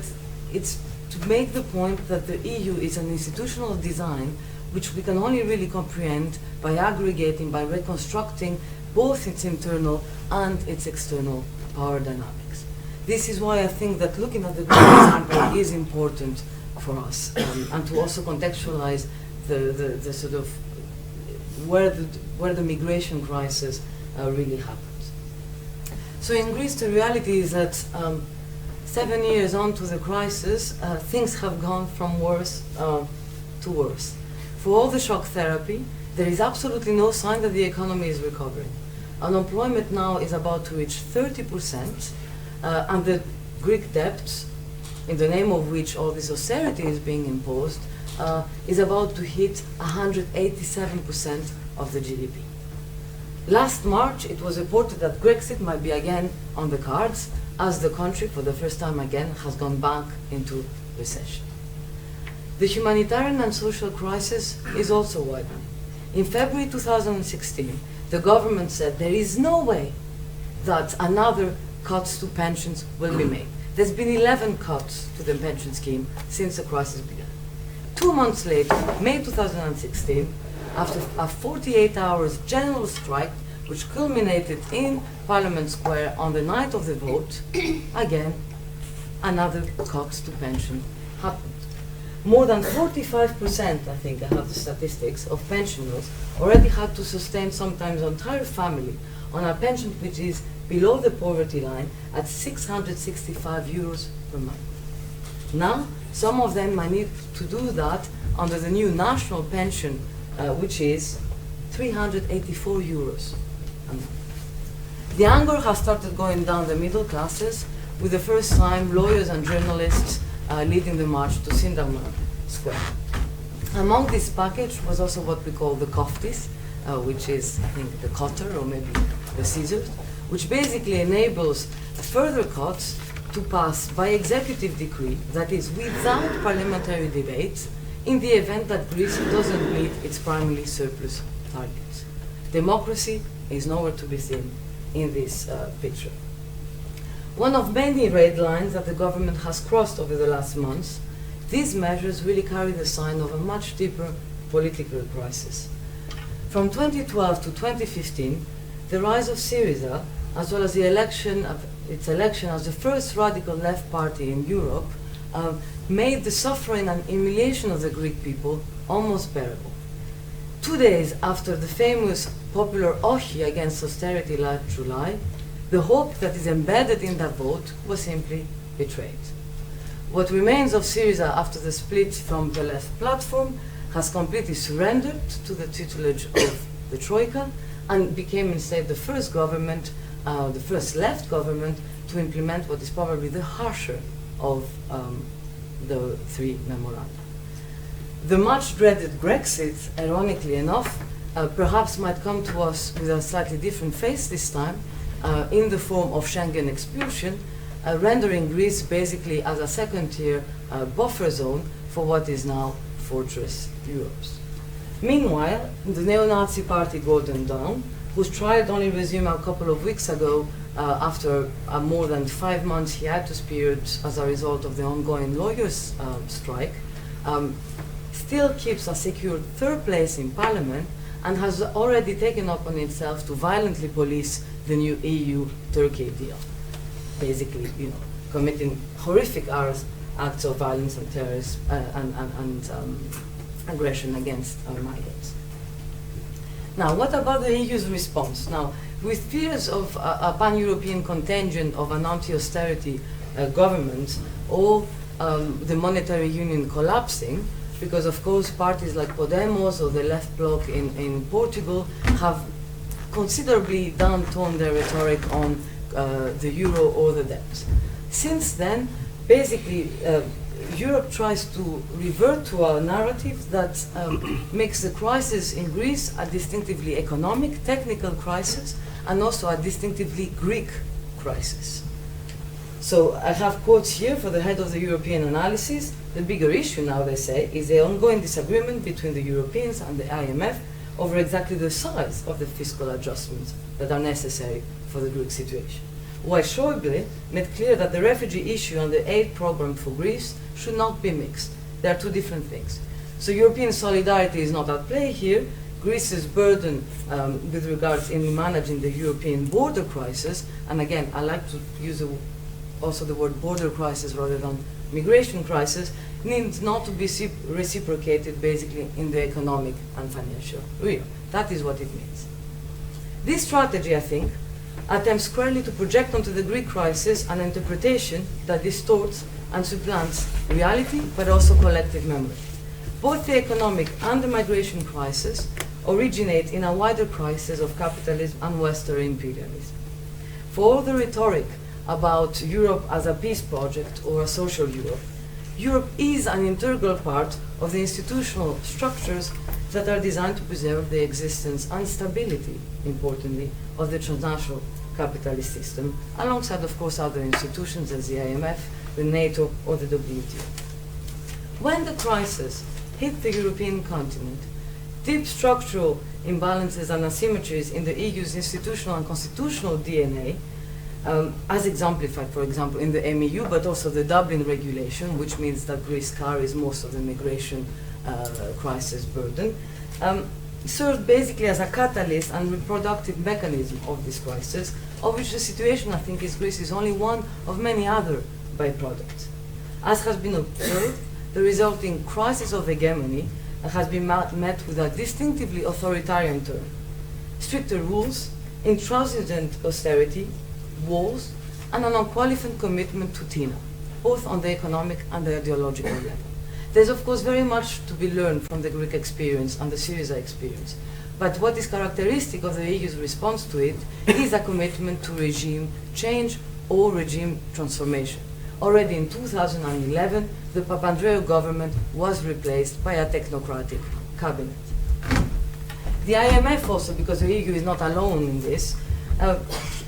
it's to make the point that the EU is an institutional design which we can only really comprehend by aggregating, by reconstructing both its internal and its external power dynamics. This is why I think that looking at the Greek example is important for us, and to also contextualize the sort of where the migration crisis really happens. So in Greece, the reality is that 7 years on to the crisis, things have gone from worse to worse. For all the shock therapy, there is absolutely no sign that the economy is recovering. Unemployment now is about to reach 30%, and the Greek debt, in the name of which all this austerity is being imposed, is about to hit 187% of the GDP. Last March, it was reported that Brexit might be again on the cards, as the country, for the first time again, has gone back into recession. The humanitarian and social crisis is also widening. In February 2016, the government said there is no way that another cuts to pensions will be made. There's been 11 cuts to the pension scheme since the crisis began. 2 months later, May 2016, after a 48 hours general strike, which culminated in Parliament Square on the night of the vote, again, another cut to pension happened. More than 45%, I think I have the statistics, of pensioners already had to sustain sometimes an entire family on a pension which is below the poverty line at 665 euros per month. Now, some of them might need to do that under the new national pension, which is 384 euros a month. The anger has started going down the middle classes, with the first time lawyers and journalists leading the march to Sindaman Square. Among this package was also what we call the koftis, which is, I think, the cutter or maybe the scissors, which basically enables further cuts to pass by executive decree, that is, without parliamentary debates, in the event that Greece doesn't meet its primary surplus targets. Democracy is nowhere to be seen in this picture. One of many red lines that the government has crossed over the last months, these measures really carry the sign of a much deeper political crisis. From 2012 to 2015, the rise of Syriza, as well as the its election as the first radical left party in Europe, made the suffering and humiliation of the Greek people almost bearable. 2 days after the famous popular Ochi against austerity last July, the hope that is embedded in that vote was simply betrayed. What remains of Syriza after the split from the left platform has completely surrendered to the tutelage of the Troika and became instead the first government, the first left government to implement what is probably the harsher of the three memoranda. The much dreaded Brexit, ironically enough, perhaps might come to us with a slightly different face this time, in the form of Schengen expulsion, rendering Greece basically as a second-tier buffer zone for what is now Fortress Europe. Meanwhile, the neo-Nazi party Golden Dawn, whose trial only resumed a couple of weeks ago after a more than 5 months hiatus period as a result of the ongoing lawyers' strike, still keeps a secure third place in Parliament and has already taken upon itself to violently police the new EU-Turkey deal, basically, committing horrific acts of violence and terrorism and aggression against migrants. Now, what about the EU's response? Now, with fears of a pan-European contagion of an anti-austerity government, or the monetary union collapsing, because of course parties like Podemos or the left bloc in Portugal have considerably downtoned their rhetoric on the euro or the debt. Since then, basically, Europe tries to revert to a narrative that makes the crisis in Greece a distinctively economic, technical crisis, and also a distinctively Greek crisis. So I have quotes here for the head of the European analysis. The bigger issue now, they say, is the ongoing disagreement between the Europeans and the IMF over exactly the size of the fiscal adjustments that are necessary for the Greek situation. While Schäuble made clear that the refugee issue and the aid program for Greece should not be mixed. They are two different things. So European solidarity is not at play here. Greece's burden with regards in managing the European border crisis, and again, I like to use also the word border crisis rather than migration crisis, needs not to be reciprocated basically in the economic and financial realm. That is what it means. This strategy, I think, attempts squarely to project onto the Greek crisis an interpretation that distorts and supplants reality, but also collective memory. Both the economic and the migration crisis originate in a wider crisis of capitalism and Western imperialism. For all the rhetoric about Europe as a peace project or a social Europe, Europe is an integral part of the institutional structures that are designed to preserve the existence and stability, importantly, of the transnational capitalist system, alongside, of course, other institutions as the IMF, the NATO, or the WTO. When the crisis hit the European continent, deep structural imbalances and asymmetries in the EU's institutional and constitutional DNA as exemplified, for example, in the MEU, but also the Dublin regulation, which means that Greece carries most of the migration crisis burden, served basically as a catalyst and reproductive mechanism of this crisis, of which the situation, I think, is Greece is only one of many other byproducts. As has been observed, the resulting crisis of hegemony has been met with a distinctively authoritarian turn. Stricter rules, intransigent austerity, walls, and an unqualified commitment to TINA, both on the economic and the ideological level. There's of course very much to be learned from the Greek experience and the Syriza experience, but what is characteristic of the EU's response to it is a commitment to regime change or regime transformation. Already in 2011, the Papandreou government was replaced by a technocratic cabinet. The IMF also, because the EU is not alone in this,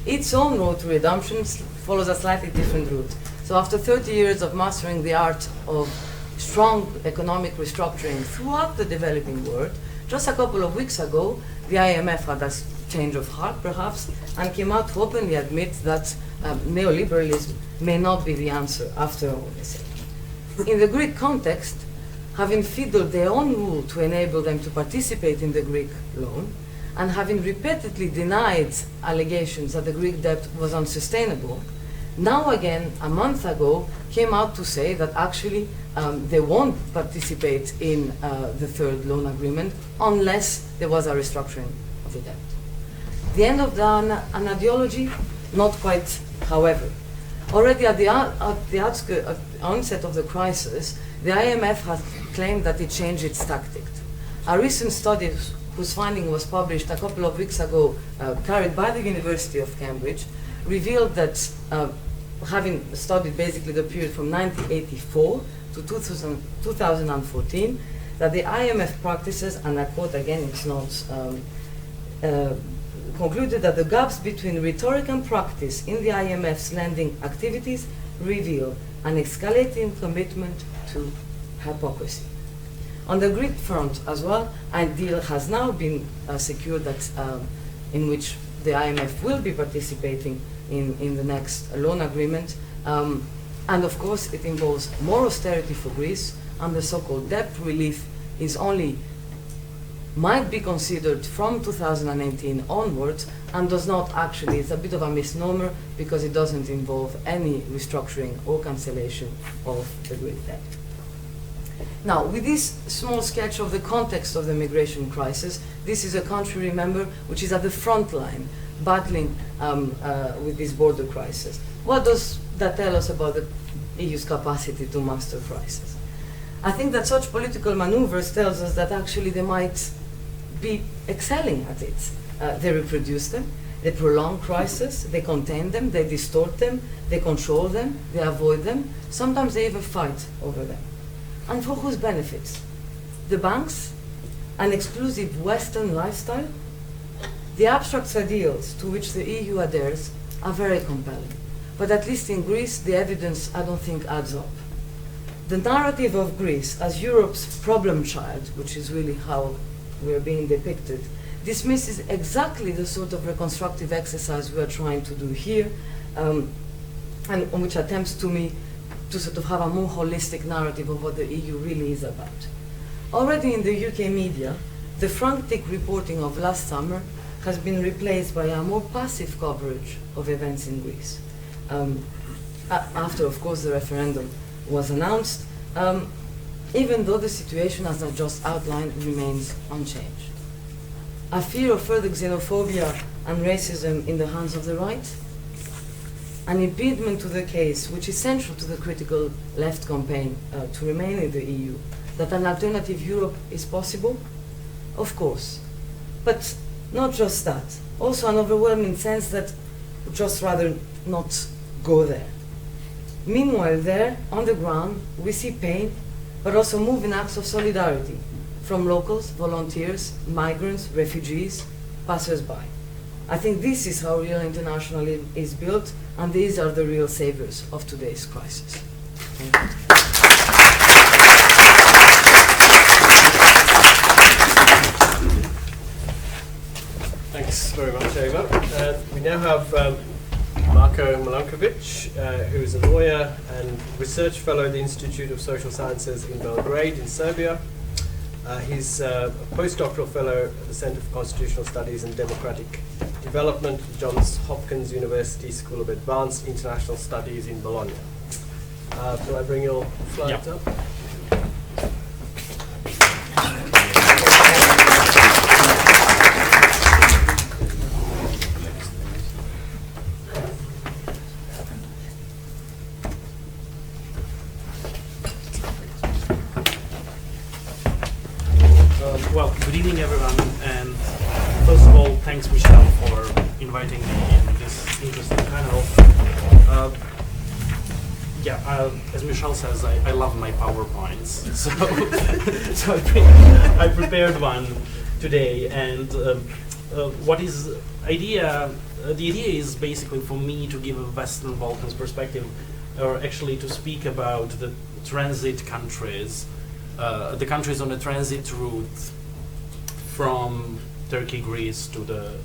its own road to redemption follows a slightly different route. So after 30 years of mastering the art of strong economic restructuring throughout the developing world, just a couple of weeks ago, the IMF had a change of heart, perhaps, and came out to openly admit that neoliberalism may not be the answer after all, they say. In the Greek context, having fiddled their own rule to enable them to participate in the Greek loan, and having repeatedly denied allegations that the Greek debt was unsustainable, now again, a month ago, came out to say that actually they won't participate in the third loan agreement unless there was a restructuring of the debt. The end of an ideology? Not quite, however. Already at the onset of the crisis, the IMF has claimed that it changed its tactics. A recent study whose finding was published a couple of weeks ago, carried by the University of Cambridge, revealed that having studied basically the period from 1984 to 2014, that the IMF practices, and I quote again its notes, concluded that the gaps between rhetoric and practice in the IMF's lending activities reveal an escalating commitment to hypocrisy. On the Greek front as well, a deal has now been secured that, in which the IMF will be participating in the next loan agreement. And of course, it involves more austerity for Greece, and the so-called debt relief is only might be considered from 2018 onwards, and does not actually, it's a bit of a misnomer because it doesn't involve any restructuring or cancellation of the Greek debt. Now, with this small sketch of the context of the migration crisis, this is a country, remember, which is at the front line, battling with this border crisis. What does that tell us about the EU's capacity to master crisis? I think that such political maneuvers tells us that actually they might be excelling at it. They reproduce them, they prolong crises, they contain them, they distort them, they control them, they avoid them, sometimes they even fight over them. And for whose benefit? The banks? An exclusive Western lifestyle? The abstract ideals to which the EU adheres are very compelling. But at least in Greece, the evidence, I don't think, adds up. The narrative of Greece as Europe's problem child, which is really how we're being depicted, dismisses exactly the sort of reconstructive exercise we are trying to do here, and which attempts to sort of have a more holistic narrative of what the EU really is about. Already in the UK media, the frantic reporting of last summer has been replaced by a more passive coverage of events in Greece. After, of course, the referendum was announced, even though the situation, as I just outlined, remains unchanged. A fear of further xenophobia and racism in the hands of the right, an impediment to the case, which is central to the critical left campaign to remain in the EU, that an alternative Europe is possible? Of course. But not just that, also an overwhelming sense that we'd just rather not go there. Meanwhile, there, on the ground, we see pain, but also moving acts of solidarity from locals, volunteers, migrants, refugees, passers-by. I think this is how real internationalism is built, and these are the real saviors of today's crisis. Thank you. Thanks very much, Eva. We now have Mark Darko Milankovic, who is a lawyer and research fellow at the Institute of Social Sciences in Belgrade in Serbia. He's a postdoctoral fellow at the Center for Constitutional Studies and Democratic Development at Johns Hopkins University School of Advanced International Studies in Bologna. Can I bring your slides up? Well, good evening, everyone, and first of all, thanks, Michelle, for inviting me in this interesting panel. As Michelle says, I love my PowerPoints, so I prepared one today, and the idea is basically for me to give a Western Balkans perspective, or actually to speak about the transit countries, the countries on the transit route from Turkey, Greece to the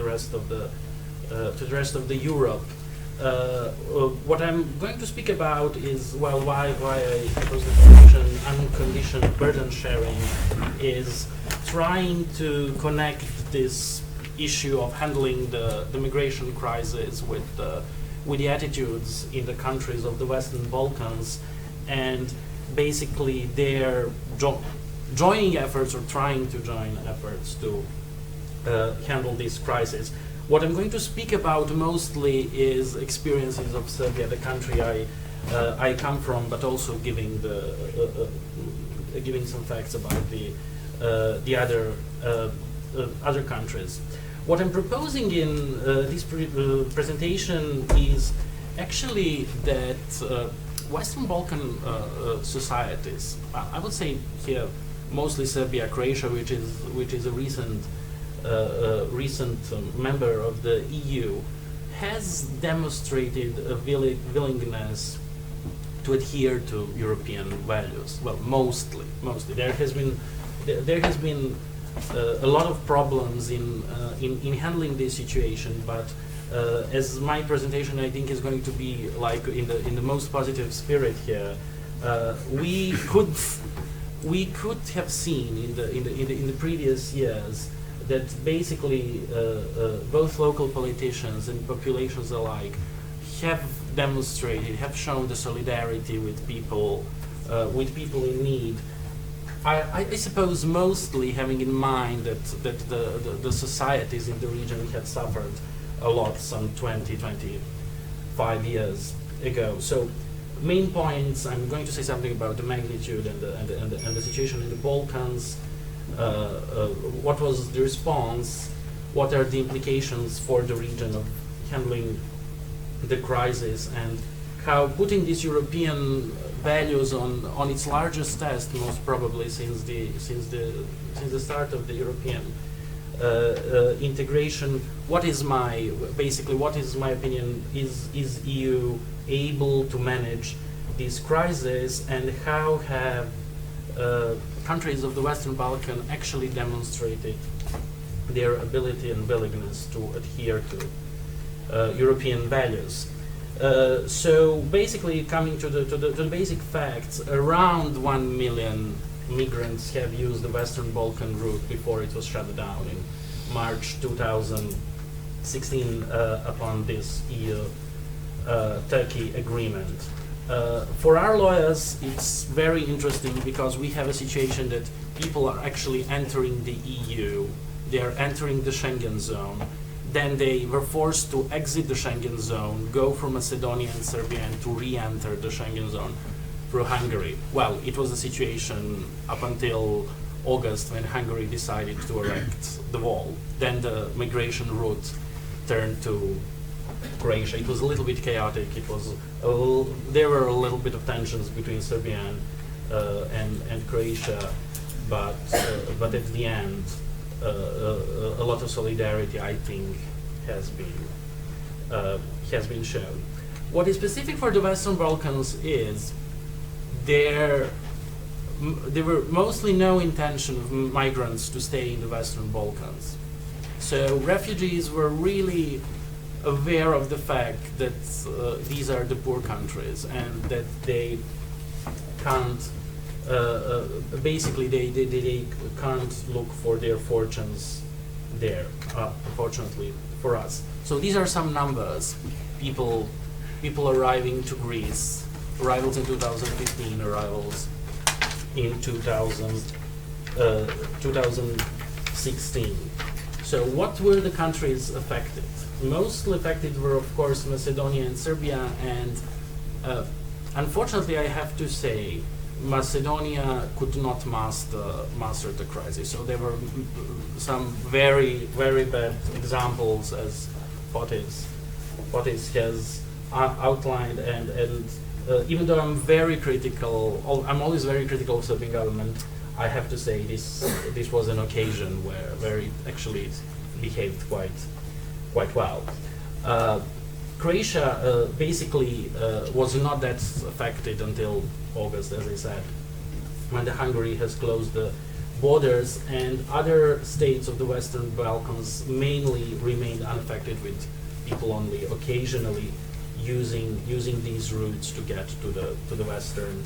rest of the Europe. What I'm going to speak about is why I propose the definition unconditioned burden sharing is trying to connect this issue of handling the migration crisis with the attitudes in the countries of the Western Balkans and basically their joining efforts or trying to join efforts to handle this crisis. What I'm going to speak about mostly is experiences of Serbia, the country I come from, but also giving some facts about the other countries. What I'm proposing in this presentation is actually that Western Balkan societies, I would say here mostly Serbia, Croatia, which is a recent member of the EU, has demonstrated a willingness to adhere to European values. Well, mostly. There has been a lot of problems in handling this situation, but as my presentation I think is going to be like in the most positive spirit here, we could have seen in the previous years that basically both local politicians and populations alike have shown the solidarity with people in need. I suppose mostly having in mind that the societies in the region had suffered a lot some 25 years ago. So main points, I'm going to say something about the magnitude and the situation in the Balkans. What was the response? What are the implications for the region of handling the crisis, and how putting these European values on its largest test, most probably since the start of the European integration. What is my opinion? Is EU able to manage this crisis, and how have countries of the Western Balkan actually demonstrated their ability and willingness to adhere to European values? So basically, coming to the basic facts, around 1 million migrants have used the Western Balkan route before it was shut down in March 2016 upon this EU-Turkey agreement. For our lawyers, it's very interesting because we have a situation that people are actually entering the EU, they are entering the Schengen zone, then they were forced to exit the Schengen zone, go from Macedonia and Serbia, and to re-enter the Schengen zone through Hungary. Well, it was the situation up until August when Hungary decided to erect the wall. Then the migration route turned to Croatia. It was a little bit chaotic. It was there were a little bit of tensions between Serbia and Croatia, but at the end, a lot of solidarity, I think, has been shown. What is specific for the Western Balkans is there were mostly no intention of migrants to stay in the Western Balkans. So refugees were really aware of the fact that these are the poor countries and that they can't basically they can't look for their fortunes there, unfortunately for us. So these are some numbers. People arriving to Greece, arrivals in 2015, arrivals in 2016. So what were the countries affected? Mostly affected were, of course, Macedonia and Serbia, and unfortunately I have to say Macedonia could not master the crisis. So there were some very, very bad examples, as Fotis has outlined, and even though I'm very critical, I'm always very critical of Serbian government, I have to say this was an occasion where it actually behaved quite well. Croatia basically was not that affected until August, as I said, when Hungary has closed the borders, and other states of the Western Balkans mainly remained unaffected, with people only occasionally using these routes to get to the Western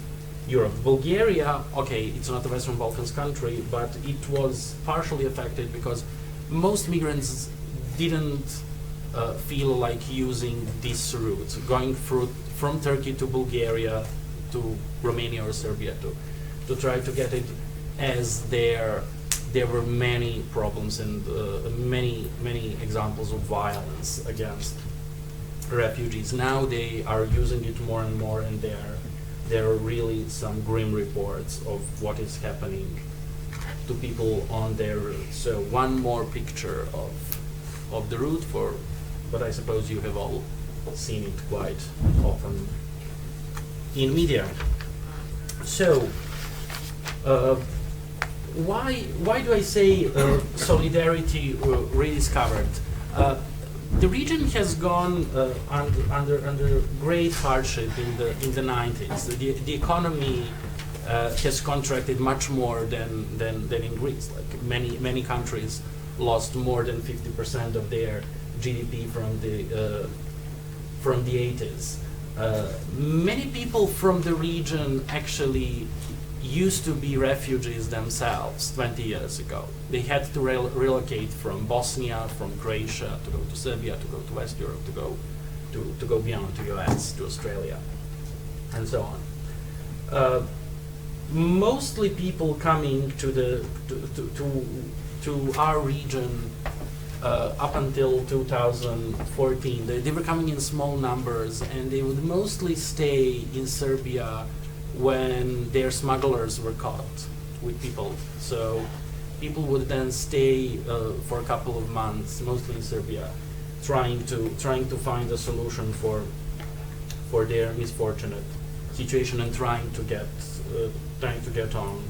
Europe. Bulgaria, okay, it's not a Western Balkans country, but it was partially affected because most migrants didn't feel like using this route, going from Turkey to Bulgaria to Romania or Serbia to try to get it, as there were many problems and many examples of violence against refugees. Now they are using it more and more, and there are really some grim reports of what is happening to people on their route. So one more picture of the route, but I suppose you have all seen it quite often in media. So why do I say solidarity rediscovered? The region has gone under great hardship in the 90s. The economy has contracted much more than in Greece. Like many countries lost more than 50% of their GDP from the 80s. Many people from the region actually used to be refugees themselves 20 years ago. They had to relocate from Bosnia, from Croatia, to go to Serbia, to go to West Europe, to go beyond, to US, to Australia, and so on. Mostly people coming to our region up until 2014, they were coming in small numbers, and they would mostly stay in Serbia when their smugglers were caught with people. So people would then stay for a couple of months, mostly in Serbia, trying to find a solution for their misfortunate situation and trying to get on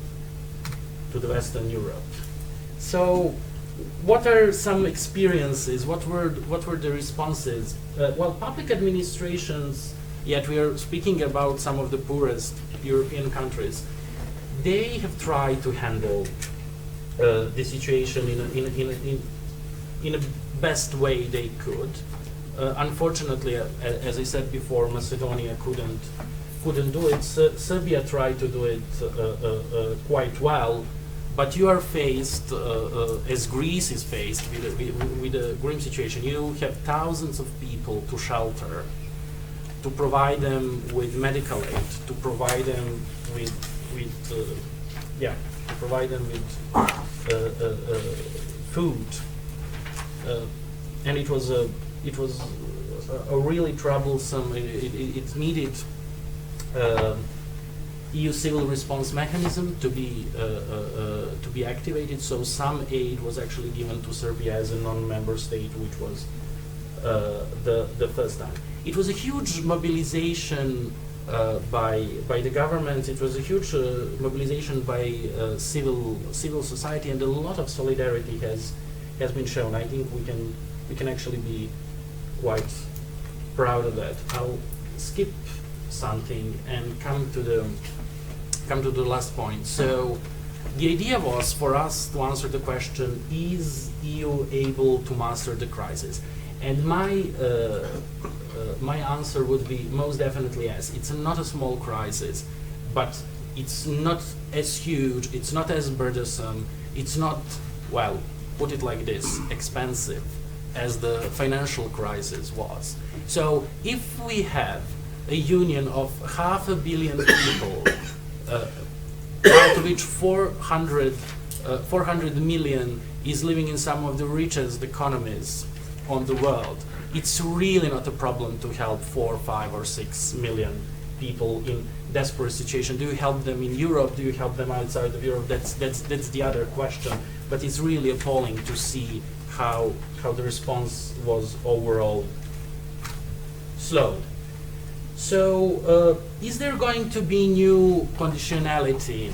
to the Western Europe. So what are some experiences? What were the responses? Well, public administrations, yet we are speaking about some of the poorest European countries, they have tried to handle the situation in a best way they could. Unfortunately, as I said before, Macedonia couldn't do it. Serbia tried to do it quite well, but you are faced, as Greece is faced, with a grim situation. You have thousands of people to shelter, to provide them with medical aid, to provide them with food, and it was a really troublesome. It needed EU civil response mechanism to be activated. So some aid was actually given to Serbia as a non-member state, which was the first time. It was a huge mobilization by the government. It was a huge mobilization by civil society, and a lot of solidarity has been shown. I think we can actually be quite proud of that. I'll skip something and come to the last point. So the idea was for us to answer the question: is EU able to master the crisis? And my answer would be most definitely yes. It's not a small crisis, but it's not as huge, it's not as burdensome, it's not, well, put it like this, expensive as the financial crisis was. So if we have a union of 500 million people, out of which 400 million is living in some of the richest economies on the world, it's really not a problem to help 4, 5, or 6 million people in desperate situation. Do you help them in Europe? Do you help them outside of Europe? That's the other question. But it's really appalling to see how the response was overall slow. So, is there going to be new conditionality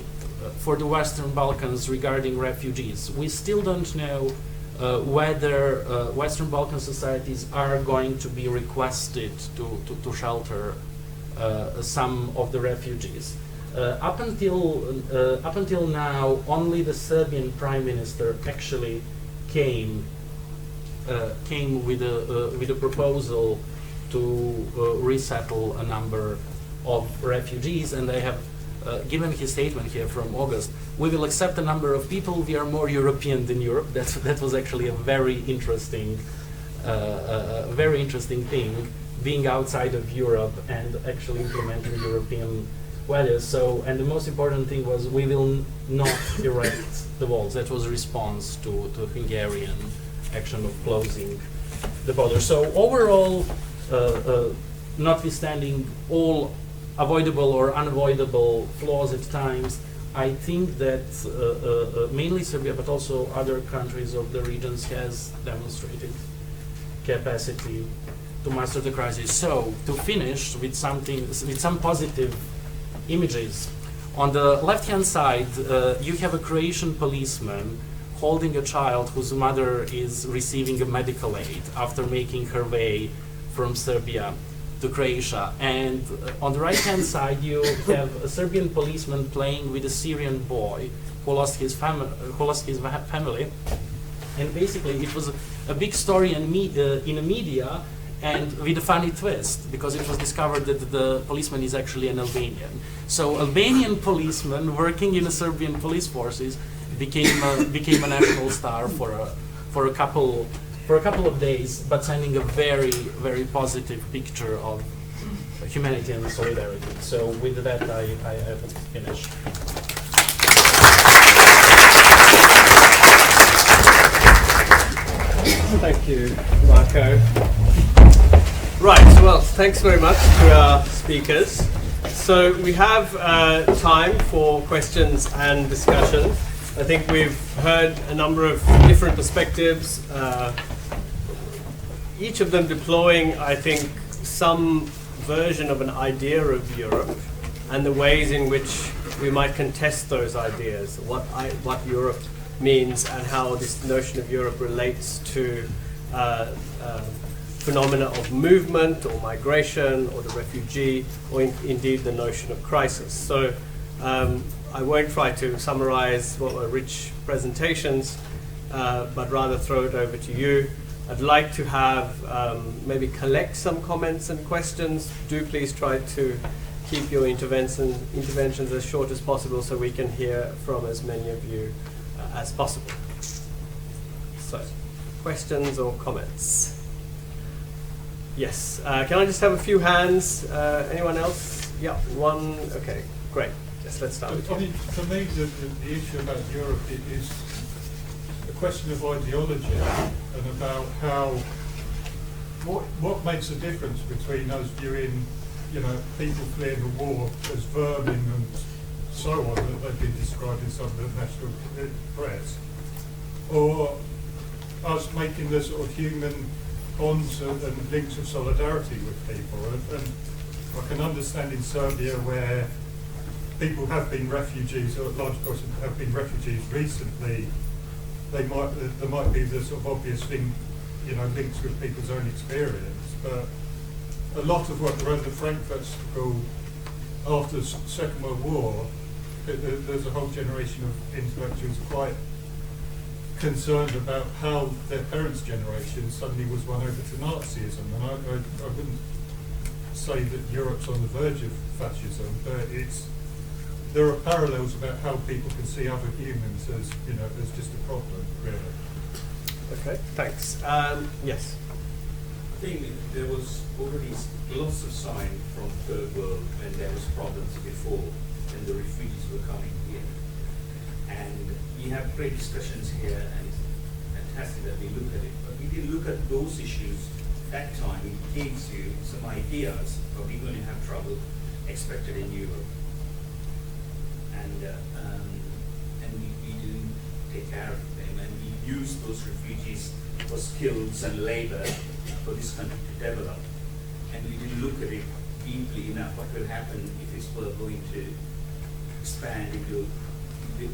for the Western Balkans regarding refugees? We still don't know whether Western Balkan societies are going to be requested to shelter some of the refugees. Up until now, only the Serbian Prime Minister actually came with a proposal to resettle a number of refugees, and they have given his statement here from August. We will accept a number of people. We are more European than Europe. That was actually a very interesting thing, being outside of Europe and actually implementing European values. So, and the most important thing was we will not erect the walls. That was a response to Hungarian action of closing the border. So overall, notwithstanding all avoidable or unavoidable flaws at times, I think that mainly Serbia, but also other countries of the regions, has demonstrated capacity to master the crisis. So, to finish with some positive images. On the left-hand side, you have a Croatian policeman holding a child whose mother is receiving a medical aid after making her way from Serbia to Croatia. And on the right-hand side, you have a Serbian policeman playing with a Syrian boy who lost his family. And basically, it was a big story in the media, and with a funny twist, because it was discovered that the policeman is actually an Albanian. So Albanian policeman working in the Serbian police forces became a national star for a couple of days, but sending a very, very positive picture of humanity and solidarity. So with that, I have finished. Thank you, Marco. Right, well, thanks very much to our speakers. So we have time for questions and discussion. I think we've heard a number of different perspectives, each of them deploying, I think, some version of an idea of Europe and the ways in which we might contest those ideas, what Europe means and how this notion of Europe relates to phenomena of movement or migration or the refugee or indeed the notion of crisis. So I won't try to summarize what were rich presentations, but rather throw it over to you. I'd like to have maybe collect some comments and questions. Do please try to keep your interventions as short as possible so we can hear from as many of you as possible. So, questions or comments? Yes. Can I just have a few hands? Anyone else? Yeah, one. Okay, great. Yes, let's start. I mean, for me, the issue about Europe is a question of ideology and about what makes a difference between us viewing, people fleeing the war as vermin and so on that they've been described in some of the national press, or us making the sort of human bonds and links of solidarity with people. And I can understand in Serbia where people have been refugees, or a large portion have been refugees recently, there might be the sort of obvious thing, links with people's own experience. But a lot of what around the Frankfurt School after the Second World War, there's a whole generation of intellectuals quite concerned about how their parents' generation suddenly was won over to Nazism. And I wouldn't say that Europe's on the verge of fascism, but there are parallels about how people can see other humans as, as just a problem, really. Okay, thanks. Yes. I think there was already lots of sign from third world when there was problems before, when the refugees were coming here. And we have great discussions here, and it's fantastic that we look at it. But we didn't look at those issues that time. It gives you some ideas, but we're going to have trouble expected in Europe. And we didn't take care of them, and we used those refugees for skills and labor for this country to develop. And we didn't look at it deeply enough. What will happen if it's going to expand into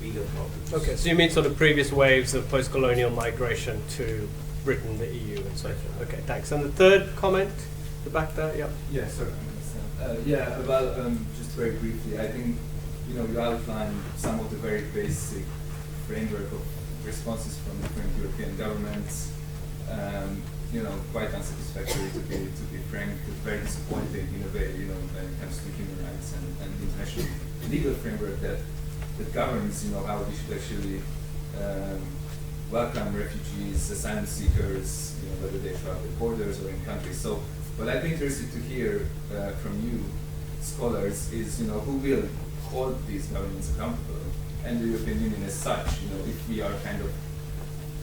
bigger problems? Okay, so you mean sort of previous waves of post-colonial migration to Britain, the EU, and so forth. Okay, thanks. And the third comment, the back there, yeah. Yeah, sorry. Just very briefly, I think you outlined some of the very basic framework of responses from different European governments. Quite unsatisfactory to be frank, very disappointing in a way, when it comes to human rights and the international legal framework that governs, how we should actually welcome refugees, asylum seekers, whether they travel the borders or in countries. So, what I'd be interested to hear from you, scholars, is who will hold these governments accountable, and the European Union as such. If we are kind of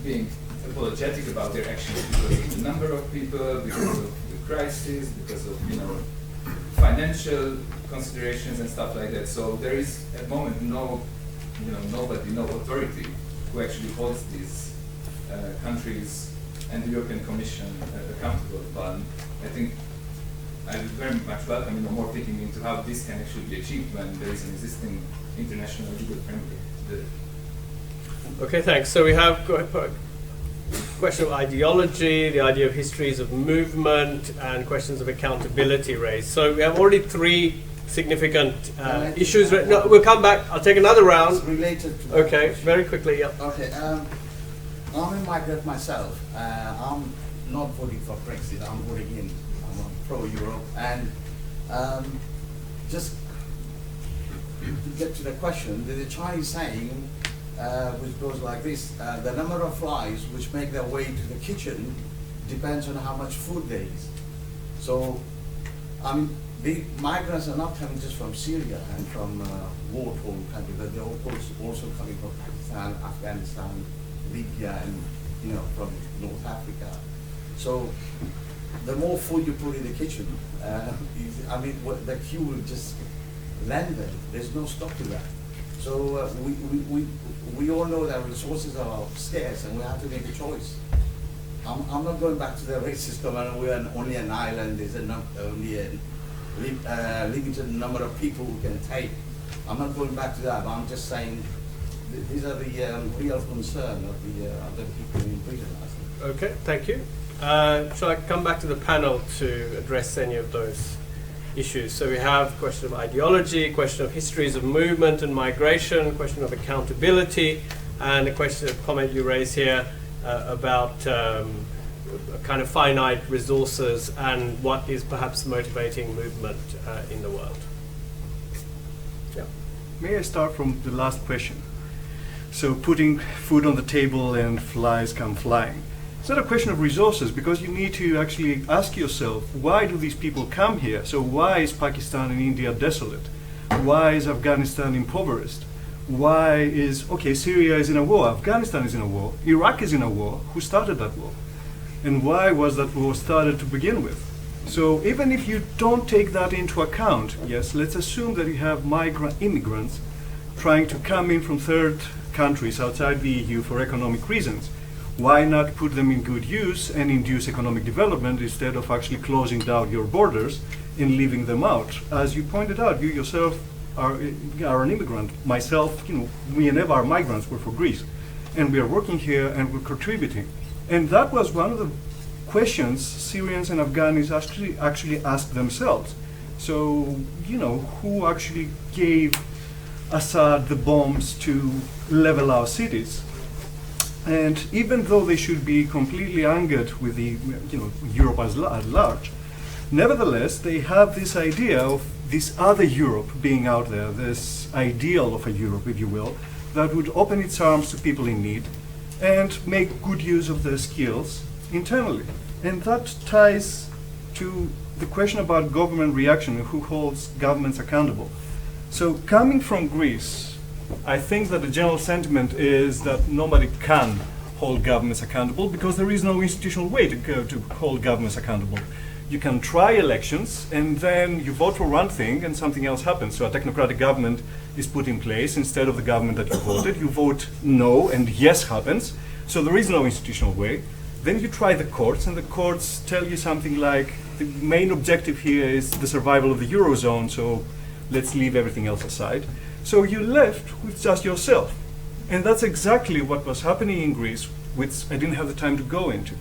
being apologetic about their actions because of the number of people, because of the crisis, because of financial considerations and stuff like that. So there is at the moment nobody, no authority who actually holds these countries and the European Commission accountable. But I think I would very much welcome more thinking into how this can actually be achieved when there is an existing international legal framework. Okay, thanks. So we have question of ideology, the idea of histories of movement, and questions of accountability raised. So we have already three significant issues. No, we'll come back. I'll take another round. It's related to that Okay, question. very quickly. Yeah. Okay, I'm a migrant myself. I'm not voting for Brexit. I'm voting in. I'm pro-Europe. And just to get to the question, there's a Chinese saying which goes like this: the number of flies which make their way to the kitchen depends on how much food there is. So, the migrants are not coming just from Syria and from war-torn countries, but they're also coming from Pakistan, Afghanistan, Libya, and from North Africa. So, the more food you put in the kitchen, the queue will just land there. There's no stop to that. So we all know that resources are scarce, and we have to make a choice. I'm not going back to the race system, and we're only an island. There's only a limited number of people who can take. I'm not going back to that. I'm just saying these are the real concern of the other people in Britain, I think. Okay, thank you. Shall I come back to the panel to address any of those issues? So we have question of ideology, question of histories of movement and migration, question of accountability, and a question of comment you raise here about kind of finite resources and what is perhaps motivating movement in the world. Yeah. May I start from the last question? So putting food on the table and flies come flying. It's not a question of resources, because you need to actually ask yourself, why do these people come here? So why is Pakistan and India desolate? Why is Afghanistan impoverished? Why is, Syria is in a war, Afghanistan is in a war, Iraq is in a war. Who started that war? And why was that war started to begin with? So even if you don't take that into account, yes, let's assume that you have immigrants trying to come in from third countries outside the EU for economic reasons. Why not put them in good use and induce economic development instead of actually closing down your borders and leaving them out? As you pointed out, you yourself are an immigrant. Myself, we and Eva are migrants. We're from Greece, and we are working here and we're contributing. And that was one of the questions Syrians and Afghans actually asked themselves. So, who actually gave Assad the bombs to level our cities? And even though they should be completely angered with the, Europe at large, nevertheless, they have this idea of this other Europe being out there, this ideal of a Europe, if you will, that would open its arms to people in need and make good use of their skills internally. And that ties to the question about government reaction and who holds governments accountable. So coming from Greece, I think that the general sentiment is that nobody can hold governments accountable because there is no institutional way to hold governments accountable. You can try elections and then you vote for one thing and something else happens. So a technocratic government is put in place instead of the government that you voted. You vote no and yes happens. So there is no institutional way. Then you try the courts and the courts tell you something like the main objective here is the survival of the Eurozone, so let's leave everything else aside. So you're left with just yourself. And that's exactly what was happening in Greece, which I didn't have the time to go into.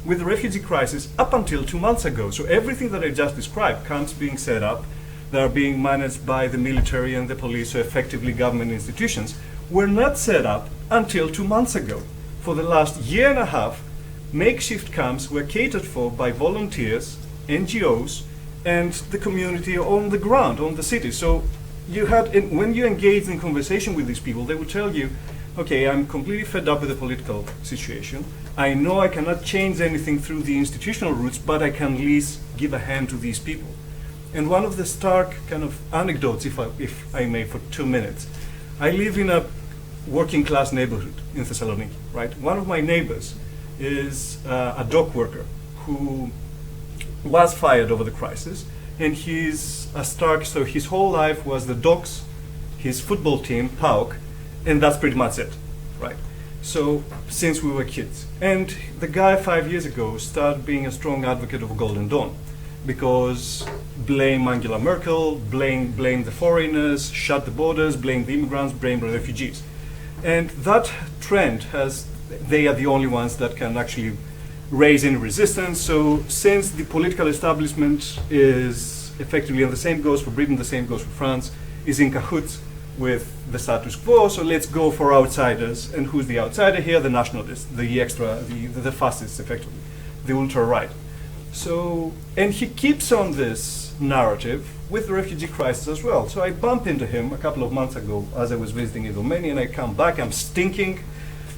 With the refugee crisis up until 2 months ago. So everything that I just described, camps being set up, that are being managed by the military and the police, so effectively government institutions, were not set up until 2 months ago. For the last year and a half, makeshift camps were catered for by volunteers, NGOs, and the community on the ground, on the city. So you had, when you engage in conversation with these people, they would tell you, okay, I'm completely fed up with the political situation. I know I cannot change anything through the institutional routes, but I can at least give a hand to these people. And one of the stark kind of anecdotes, if I may, for 2 minutes, I live in a working class neighborhood in Thessaloniki, right? One of my neighbors is a dock worker who was fired over the crisis, and he's a stark, so his whole life was the docks, his football team, PAOK, and that's pretty much it, right? So, since we were kids. And the guy 5 years ago started being a strong advocate of Golden Dawn, because blame Angela Merkel, blame the foreigners, shut the borders, blame the immigrants, blame the refugees. And that trend they are the only ones that can actually raise any resistance. So since the political establishment is effectively, and the same goes for Britain, the same goes for France, is in cahoots with the status quo, so let's go for outsiders. And who's the outsider here? The nationalists, the fascists, effectively, the ultra-right. So, and he keeps on this narrative with the refugee crisis as well. So I bumped into him a couple of months ago as I was visiting in Romania, and I come back, I'm stinking,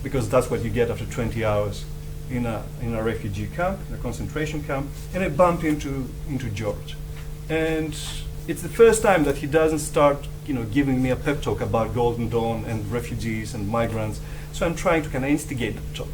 because that's what you get after 20 hours in a refugee camp, in a concentration camp, and I bumped into George. And it's the first time that he doesn't start, giving me a pep talk about Golden Dawn and refugees and migrants. So I'm trying to kind of instigate the talk.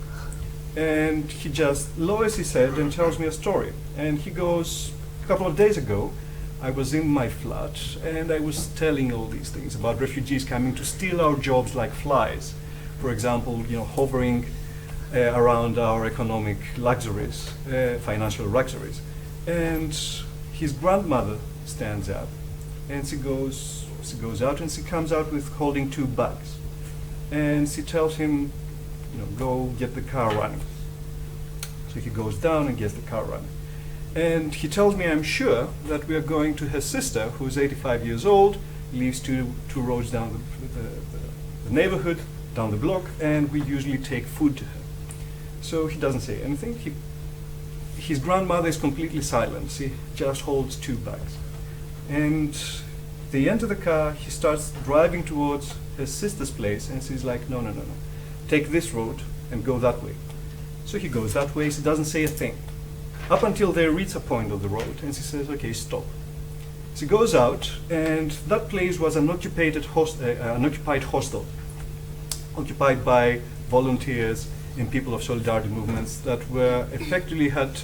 And he just lowers his head and tells me a story. And he goes, a couple of days ago, I was in my flat and I was telling all these things about refugees coming to steal our jobs like flies. For example, hovering around our economic luxuries, financial luxuries. And his grandmother stands up and she goes out and she comes out with holding 2 bags. And she tells him, go get the car running. So he goes down and gets the car running. And he tells me, I'm sure that we are going to her sister, who's 85 years old, lives two roads down the neighborhood, down the block, and we usually take food to her. So he doesn't say anything. His grandmother is completely silent. She just holds 2 bags. And they enter the car, he starts driving towards her sister's place, and she's like, no. Take this road and go that way. So he goes that way, she doesn't say a thing. Up until they reach a point of the road, and she says, okay, stop. She goes out, and that place was an occupied hostel, occupied by volunteers and people of solidarity movements that were effectively had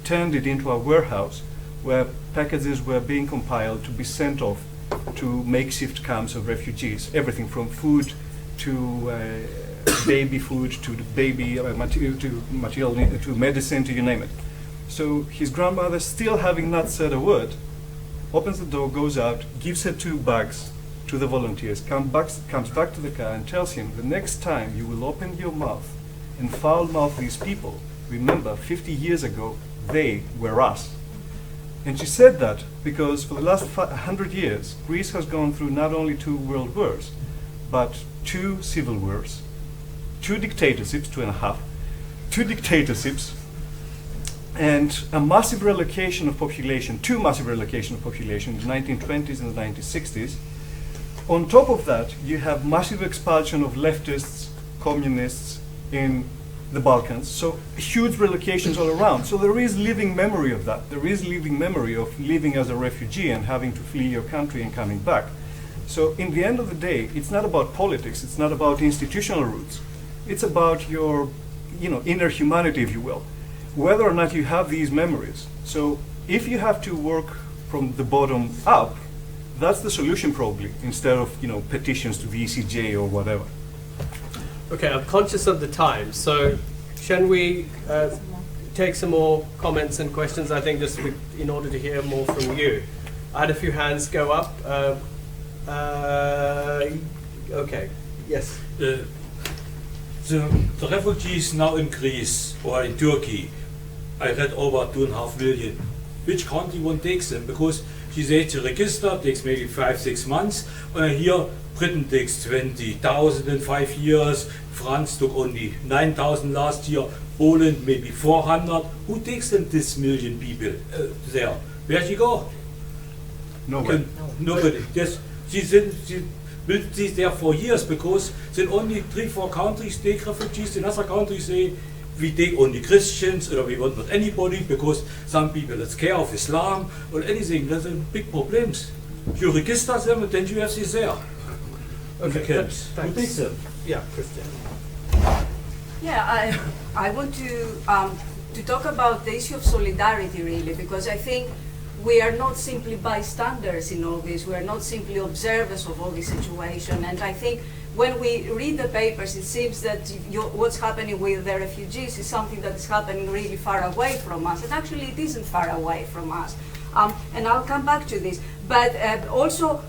turned it into a warehouse where packages were being compiled to be sent off to makeshift camps of refugees, everything from food to baby food to baby material to medicine, to you name it. So his grandmother, still having not said a word, opens the door, goes out, gives her 2 bags to the volunteers, comes back to the car and tells him, the next time you will open your mouth and foul-mouth these people, remember 50 years ago they were us. And she said that because for the last 100 years, Greece has gone through not only 2 world wars, but 2 civil wars, two dictatorships, 2.5, two dictatorships, and a massive relocation of population, two massive relocation of population in the 1920s and the 1960s. On top of that, you have massive expulsion of leftists, communists in the Balkans. So huge relocations all around. So there is living memory of that. There is living memory of living as a refugee and having to flee your country and coming back. So in the end of the day, it's not about politics. It's not about institutional roots. It's about your, inner humanity, if you will, whether or not you have these memories. So if you have to work from the bottom up, that's the solution probably, instead of petitions to the ECJ or whatever. Okay, I'm conscious of the time, so shall we take some more comments and questions? I think just in order to hear more from you. I had a few hands go up. Okay, yes. The refugees now in Greece or in Turkey, I read over 2.5 million. Which country one takes them? Because she said the register takes maybe 5-6 months, and here Britain takes 20,000 in 5 years, France took only 9,000 last year, Poland maybe 400. Who takes them this million people there? Where she go? Nobody. Nobody. Yes, she will be there for years because then only 3-4 countries take refugees. In other countries say we take only Christians or we want not anybody because some people are scared of Islam or anything. That's a big problems. You register them and then you have this there. Okay, Thanks. Who takes them? Yeah, Christian. Yeah, I want to talk about the issue of solidarity really, because I think we are not simply bystanders in all this. We are not simply observers of all this situation. And I think when we read the papers, it seems that what's happening with the refugees is something that is happening really far away from us. And actually, it isn't far away from us. And I'll come back to this. But also,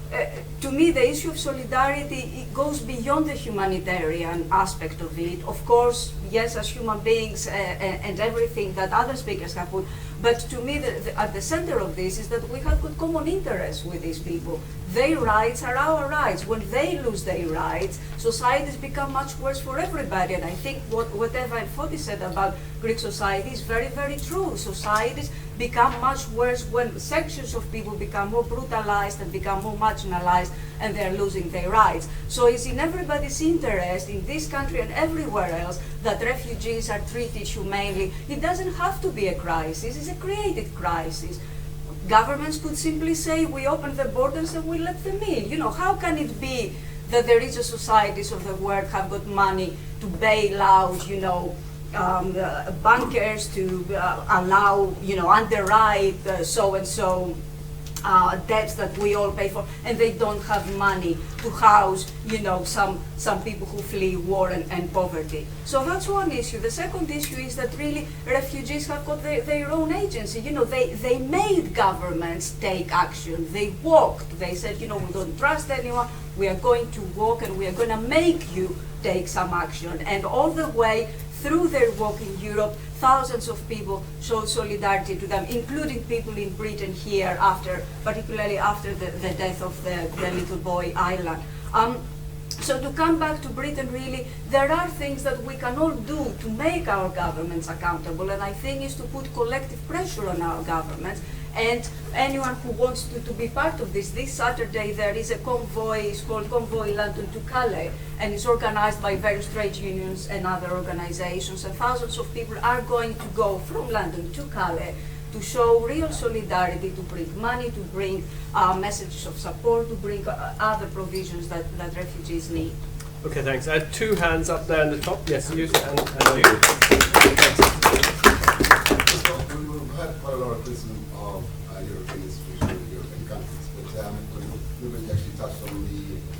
to me, the issue of solidarity, it goes beyond the humanitarian aspect of it. Of course, yes, as human beings and everything that other speakers have put. But to me, at the center of this is that we have got common interests with these people. Their rights are our rights. When they lose their rights, societies become much worse for everybody. And I think whatever Foti said about Greek society is very, very true. Societies become much worse when sections of people become more brutalized and become more marginalized and they're losing their rights. So it's in everybody's interest, in this country and everywhere else, that refugees are treated humanely. It doesn't have to be a crisis, it's a created crisis. Governments could simply say, we open the borders and we let them in. How can it be that the richer societies of the world have got money to bail out, bankers, to allow, underwrite so-and-so debts that we all pay for, and they don't have money to house, some people who flee war and poverty. So that's one issue. The second issue is that really refugees have got their own agency. They made governments take action. They walked. They said, we don't trust anyone. We are going to walk and we are going to make you take some action. And all the way through their work in Europe, thousands of people showed solidarity to them, including people in Britain here, particularly after the death of the little boy Aylan. So to come back to Britain, really, there are things that we can all do to make our governments accountable, and I think is to put collective pressure on our governments. And anyone who wants to be part of this Saturday there is a convoy, it's called Convoy London to Calais, and it's organized by various trade unions and other organizations, and thousands of people are going to go from London to Calais to show real solidarity, to bring money, to bring messages of support, to bring other provisions that refugees need. Okay, thanks. I had two hands up there in the top. Yes, you and you. We've had quite a lot of criticism of European institutions in European countries, but we actually touched on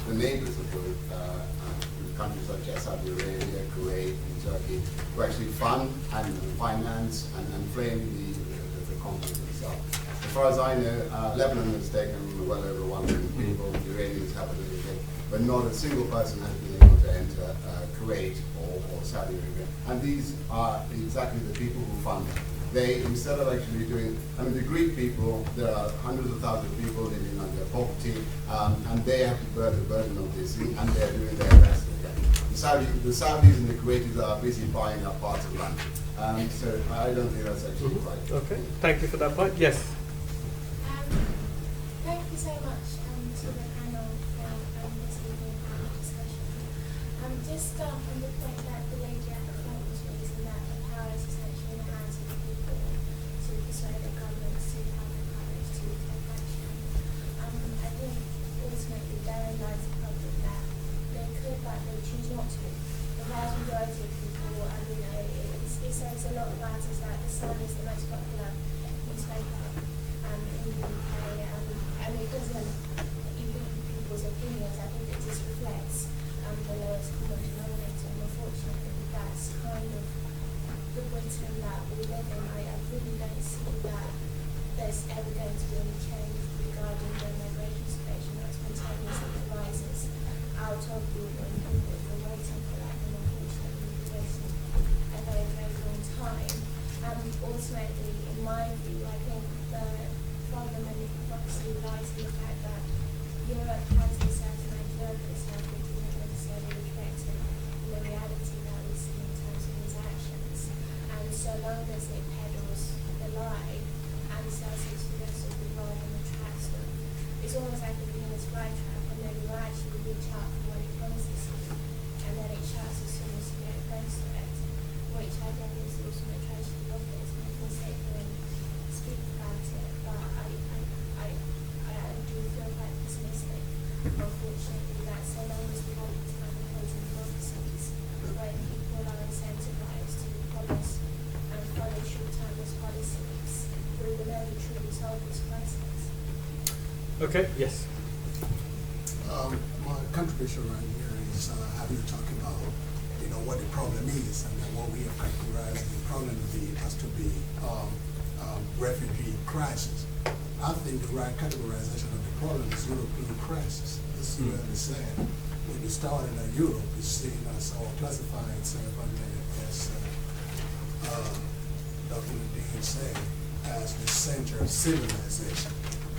the neighbours of Europe, countries such as Saudi Arabia, Kuwait, and Turkey, who actually fund and finance and frame the conflict itself. As far as I know, Lebanon has taken well over 1 million people, the Iranians have a little bit, but not a single person has been able to enter Kuwait or Saudi Arabia. And these are exactly the people who fund them. They, instead of actually doing, the Greek people, there are hundreds of thousands of people living under poverty, and they have to bear the burden of this, and they're doing their best again. the Saudis and the Kuwaitis are busy buying up parts of land. So I don't think that's actually right. Okay, thank you for that point. Yes. Thank you so much to the panel for this evening discussion. Just on the point that the lady at the front was raising, that the power is essentially in the hands of the people to persuade the governments to have the courage to take action. I think ultimately therein lies the problem, that they could, but they choose not to. The vast majority of people, it says a lot about us that the Sun is the most popular newspaper in the UK, and it doesn't even people's opinions. I think it just reflects the lowest common denominator, and unfortunately that's kind of the Britain that we live in. I really don't see that there's ever going to be any change regarding the migration situation that spontaneously arises out of the people. If we're waiting for that, then unfortunately we're wasting a very, very long time. Ultimately, in my view, I think the problem and the hypocrisy lies in the fact that Europe has this certain idea of itself, which isn't necessarily reflected in the reality that we see in terms of its actions. And so long as it peddles the lie and sells it to the rest of the world on the track stuff, it's almost like a Venus flytrap, and then you actually reach out for what it promises you, and then it shuts as soon as you get close to it, which I think is the ultimate tragedy of it. I can sit here and speak about it, but I do feel quite pessimistic, unfortunately, that so long as we have these kind of opposing democracies, where people are incentivized to promise and follow short-termist policies, we will never truly solve this crisis. Okay, yes. My contribution right here is having to talk about, what the problem is, and then what we have categorized the problem to be as to be refugee crisis. I think the right categorization of the problem is European crisis. This is really sad. When you started in Europe, it's seen as, or classified itself as Dr. Dean said, as the center of civilization.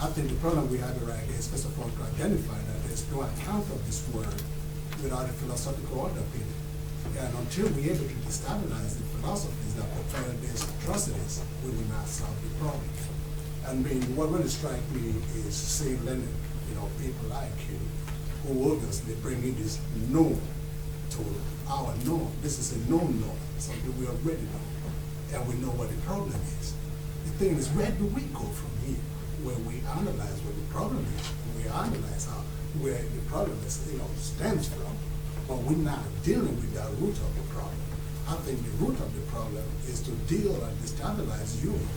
I think the problem we have right here is, first of all, to identify that there's no account of this word without a philosophical underpinning. And until we're able to destabilize the philosophies that propel these atrocities, we will not solve the problem. I mean, what really strikes me is seeing Lenin, people like you, who obviously bring in this norm to our norm. This is a known norm, something we already know, and we know what the problem is. The thing is, where do we go from here? Where we analyze what the problem is, and we analyze where the problem is, stems from, but we're not dealing with the root of the problem. I think the root of the problem is to deal and destabilize Europe,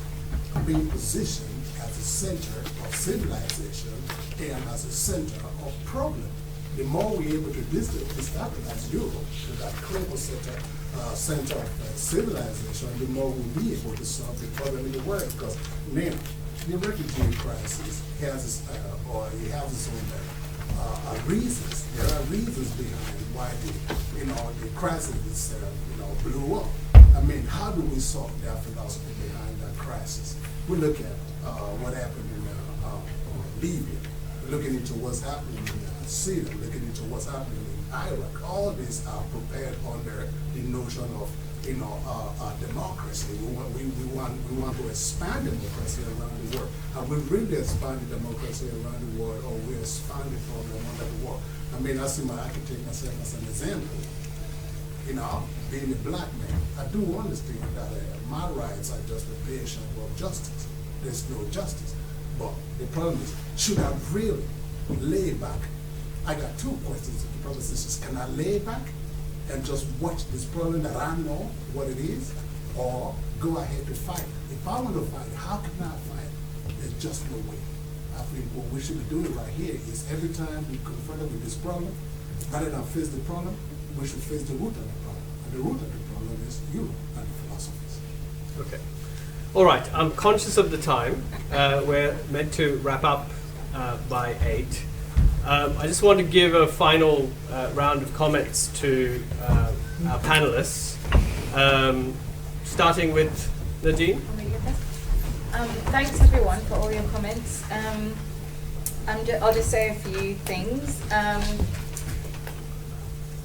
being positioned as a center of civilization and as a center of problem. The more we're able to destabilize Europe to that global center of civilization, the more we'll be able to solve the problem in the world. Because now, the refugee crisis has its own reasons. There are reasons behind why the crisis itself blew up. I mean, how do we solve that philosophy behind that crisis? We look at what happened in Libya, looking into what's happening in Syria, looking into what's happening in Iraq. All these are prepared under the notion of democracy. We want to expand democracy around the world. And we really expand democracy around the world, or we expand the problem under the world. I mean, I can take myself as an example. Being a black man, I do understand that my rights are just a creation of justice. There's no justice. But the problem is, should I really lay back? I got two questions to the brothers and sisters. Can I lay back and just watch this problem that I know what it is, or go ahead to fight? If I want to fight, how can I fight? There's just no way. I think what we should be doing right here is every time we confronted with this problem, rather than face the problem, we should face the root of the problem. And the root of the problem is Europe and the philosophies. Okay. All right. I'm conscious of the time. We're meant to wrap up by 8. I just want to give a final round of comments to our panelists, starting with Nadine. Thanks everyone for all your comments. I'll just say a few things.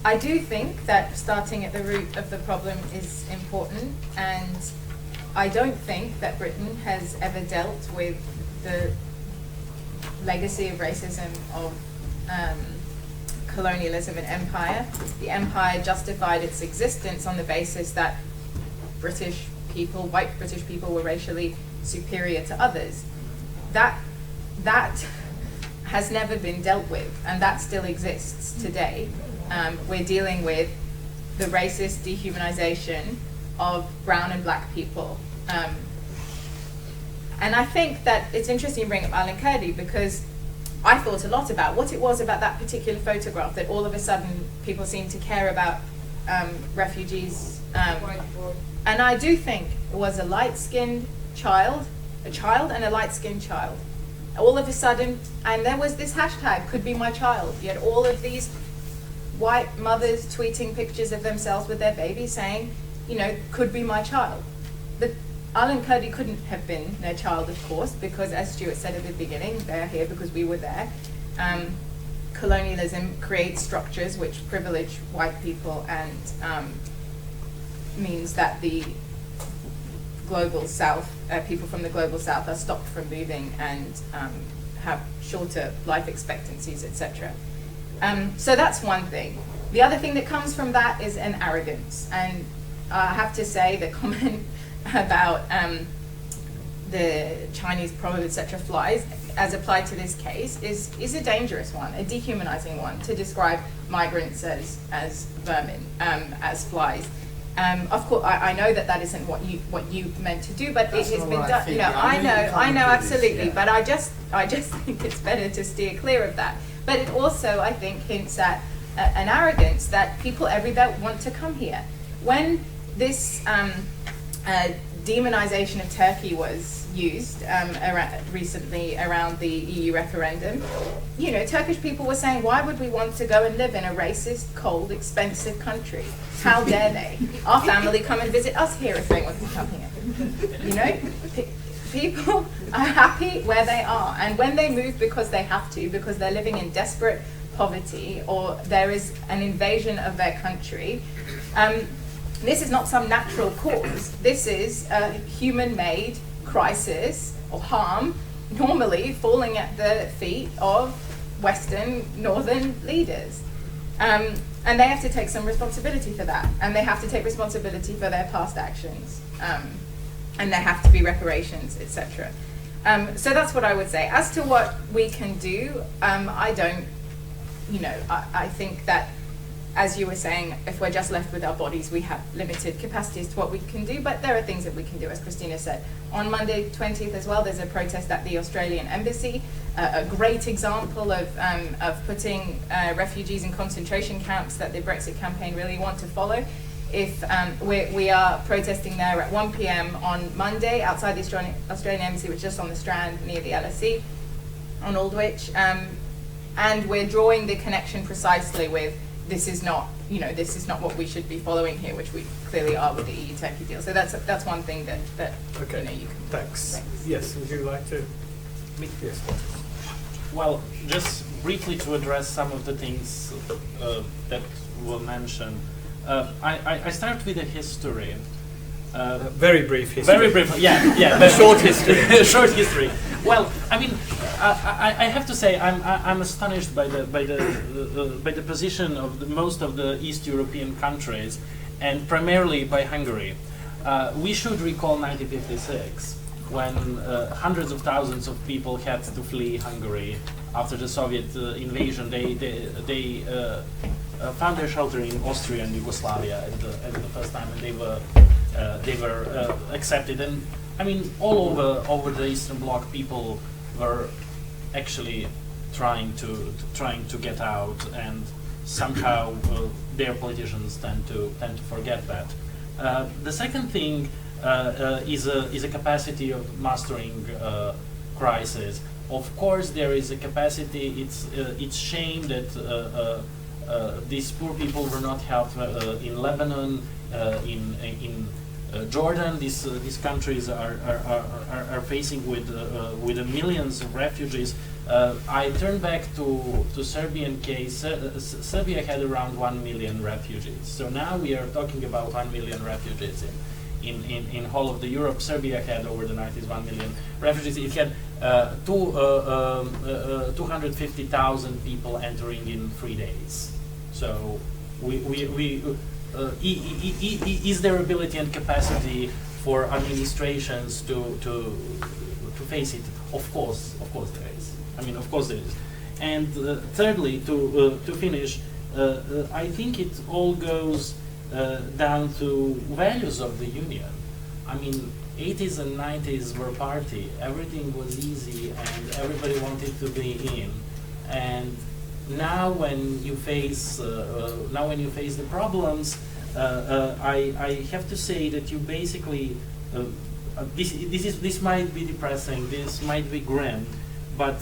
I do think that starting at the root of the problem is important, and I don't think that Britain has ever dealt with the legacy of racism, of colonialism and empire. The empire justified its existence on the basis that British people, white British people, were racially superior to others. That has never been dealt with, and that still exists today. We're dealing with the racist dehumanization of brown and black people. And I think that it's interesting you bring up Alan Kurdi, because I thought a lot about what it was about that particular photograph that all of a sudden people seem to care about refugees. And I do think it was a light-skinned child, and a light-skinned child. All of a sudden, and there was this hashtag, could be my child. You had all of these white mothers tweeting pictures of themselves with their baby saying, you know, could be my child. Alan Kurdi couldn't have been their child, of course, because as Stuart said at the beginning, they're here because we were there. Colonialism creates structures which privilege white people and means that the global south, people from the global south are stopped from moving and have shorter life expectancies, etc. So that's one thing. The other thing that comes from that is an arrogance. And I have to say the comment about the Chinese proverb, etc., flies, as applied to this case, is a dangerous one, a dehumanizing one, to describe migrants as vermin, as flies. Of course, I know that isn't what you meant to do, but That's it has not been what done. I think. No, I know, absolutely. Yeah. But I just think it's better to steer clear of that. But it also, I think, hints at an arrogance that people everywhere want to come here. When this demonization of Turkey was used recently around the EU referendum, you know, Turkish people were saying, why would we want to go and live in a racist, cold, expensive country? How dare they? Our family come and visit us here if they want to come here. You know, people are happy where they are, and when they move because they have to, because they're living in desperate poverty or there is an invasion of their country, this is not some natural cause. This is a human-made crisis or harm, normally falling at the feet of Western, Northern leaders. And they have to take some responsibility for that. And they have to take responsibility for their past actions. And there have to be reparations, etc. So that's what I would say. As to what we can do, I don't, you know, I think that, as you were saying, if we're just left with our bodies, we have limited capacities to what we can do, but there are things that we can do, as Christina said. On Monday 20th as well, there's a protest at the Australian Embassy, a great example of putting refugees in concentration camps that the Brexit campaign really want to follow. If we are protesting there at 1 p.m. on Monday outside the Australian Embassy, which is just on the Strand near the LSE on Aldwych, and we're drawing the connection precisely with this is not what we should be following here, which we clearly are with the EU-Turkey deal. So that's one thing that Okay. you know, you can. Thanks. Yes, would you like to? Yes. Well, just briefly to address some of the things that were mentioned. I start with the history. Very brief history. Very brief, yeah. A short history. Short history. Well, I mean, I have to say I'm astonished by the position of most of the East European countries, and primarily by Hungary. We should recall 1956, when hundreds of thousands of people had to flee Hungary after the Soviet invasion. They found their shelter in Austria and Yugoslavia at the first time, and they were accepted. And I mean, all over the Eastern Bloc, people were actually trying to get out, and somehow their politicians tend to forget that. The second thing is a capacity of mastering crisis. Of course, there is a capacity. It's shame that these poor people were not helped in Lebanon, in Jordan. These countries are facing with millions of refugees. I turn back to Serbian case. Serbia had around 1 million refugees. So now we are talking about 1 million refugees in whole of the Europe. Serbia had over the 90s 1 million refugees. It had 250,000 people entering in 3 days. So is there ability and capacity for administrations to face it? Of course there is. I mean, of course there is. And thirdly, to finish, I think it all goes down to values of the union. I mean, 80s and 90s were party. Everything was easy, and everybody wanted to be in. And now, when you face the problems, I have to say that you basically this might be depressing. This might be grim, but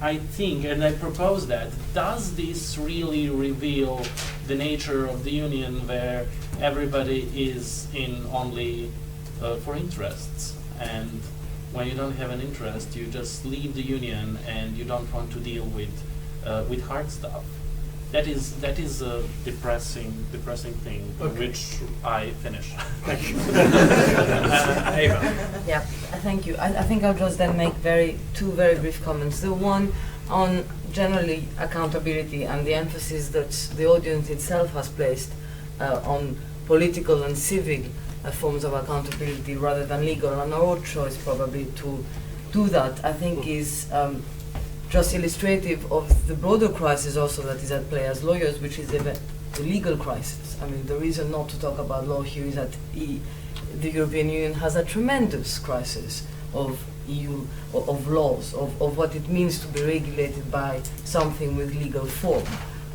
I think, and I propose that, does this really reveal the nature of the union where everybody is in only for interests, and when you don't have an interest, you just leave the union and you don't want to deal with hard stuff? That is a depressing thing, which I finish. Thank you. Eva. Yeah, thank you. I think I'll just then make two very brief comments. The one on generally accountability and the emphasis that the audience itself has placed on political and civic forms of accountability rather than legal, and our choice probably to do that, I think is just illustrative of the broader crisis also that is at play as lawyers, which is the legal crisis. I mean, the reason not to talk about law here is that the European Union has a tremendous crisis of of laws, of what it means to be regulated by something with legal form.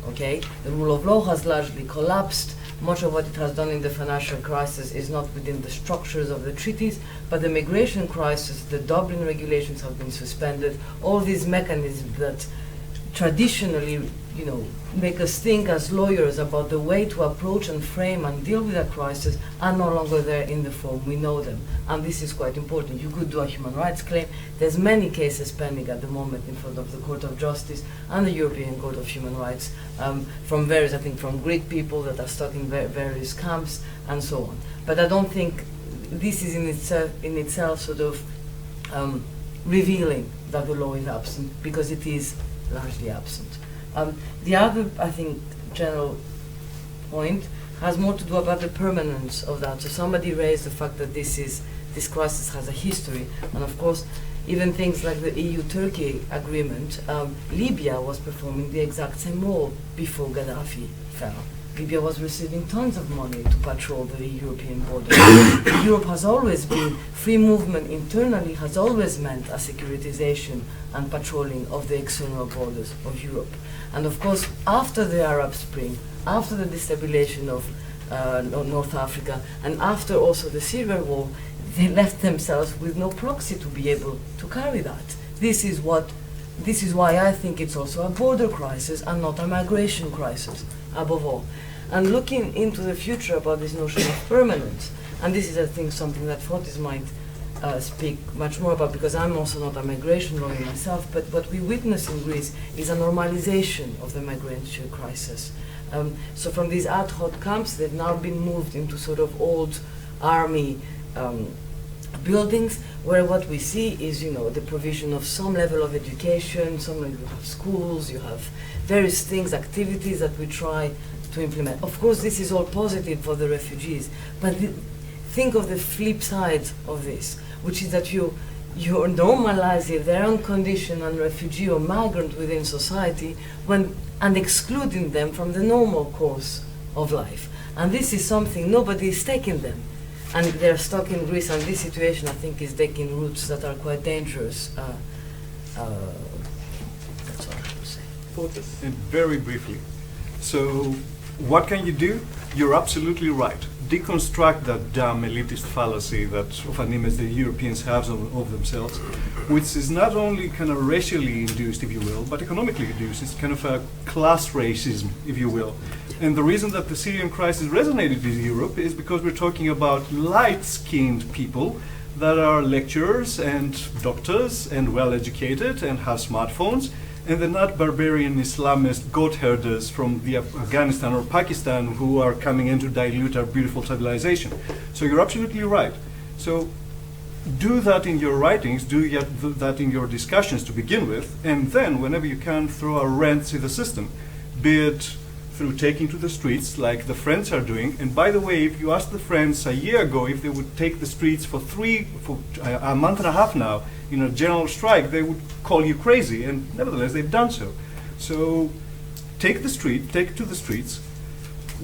Okay, the rule of law has largely collapsed. Much of what it has done in the financial crisis is not within the structures of the treaties, but the migration crisis, the Dublin regulations have been suspended. All these mechanisms that traditionally, make us think as lawyers about the way to approach and frame and deal with a crisis are no longer there in the form. We know them, and this is quite important. You could do a human rights claim. There's many cases pending at the moment in front of the Court of Justice and the European Court of Human Rights from various, I think, from Greek people that are stuck in various camps and so on. But I don't think this is in itself sort of revealing that the law is absent, because it is largely absent. The other, I think, general point has more to do about the permanence of that. So somebody raised the fact that this crisis has a history, and of course, even things like the EU-Turkey agreement, Libya was performing the exact same role before Gaddafi fell. Libya was receiving tons of money to patrol the European border. Europe has always been, free movement internally has always meant a securitization and patrolling of the external borders of Europe. And of course, after the Arab Spring, after the destabilization of North Africa, and after also the Syrian war, they left themselves with no proxy to be able to carry that. This is why I think it's also a border crisis and not a migration crisis, above all. And looking into the future about this notion of permanence, and this is, I think, something that Fotis might speak much more about, because I'm also not a migration lawyer myself, but what we witness in Greece is a normalization of the migration crisis. So from these ad hoc camps, they've now been moved into sort of old army buildings, where what we see is, the provision of some level of education, you have schools, you have various things, activities that we try to implement. Of course, this is all positive for the refugees, but think of the flip side of this, which is that you're normalizing their own condition and refugee or migrant within society and excluding them from the normal course of life. And this is something nobody is taking them. And they're stuck in Greece, and this situation, I think, is taking roots that are quite dangerous. That's all I have to say. And very briefly, so what can you do? You're absolutely right. Deconstruct that damn elitist fallacy of an image the Europeans have of themselves, which is not only kind of racially induced, if you will, but economically induced. It's kind of a class racism, if you will. And the reason that the Syrian crisis resonated with Europe is because we're talking about light-skinned people that are lecturers and doctors and well-educated and have smartphones, and they're not barbarian Islamist goat herders from the Afghanistan or Pakistan who are coming in to dilute our beautiful civilization. So you're absolutely right. So do that in your writings, do that in your discussions to begin with, and then whenever you can, throw a wrench in the system, be it through taking to the streets like the Friends are doing. And by the way, if you asked the Friends a year ago if they would take the streets for a month and a half now in a general strike, they would call you crazy, and nevertheless they've done so. So take to the streets,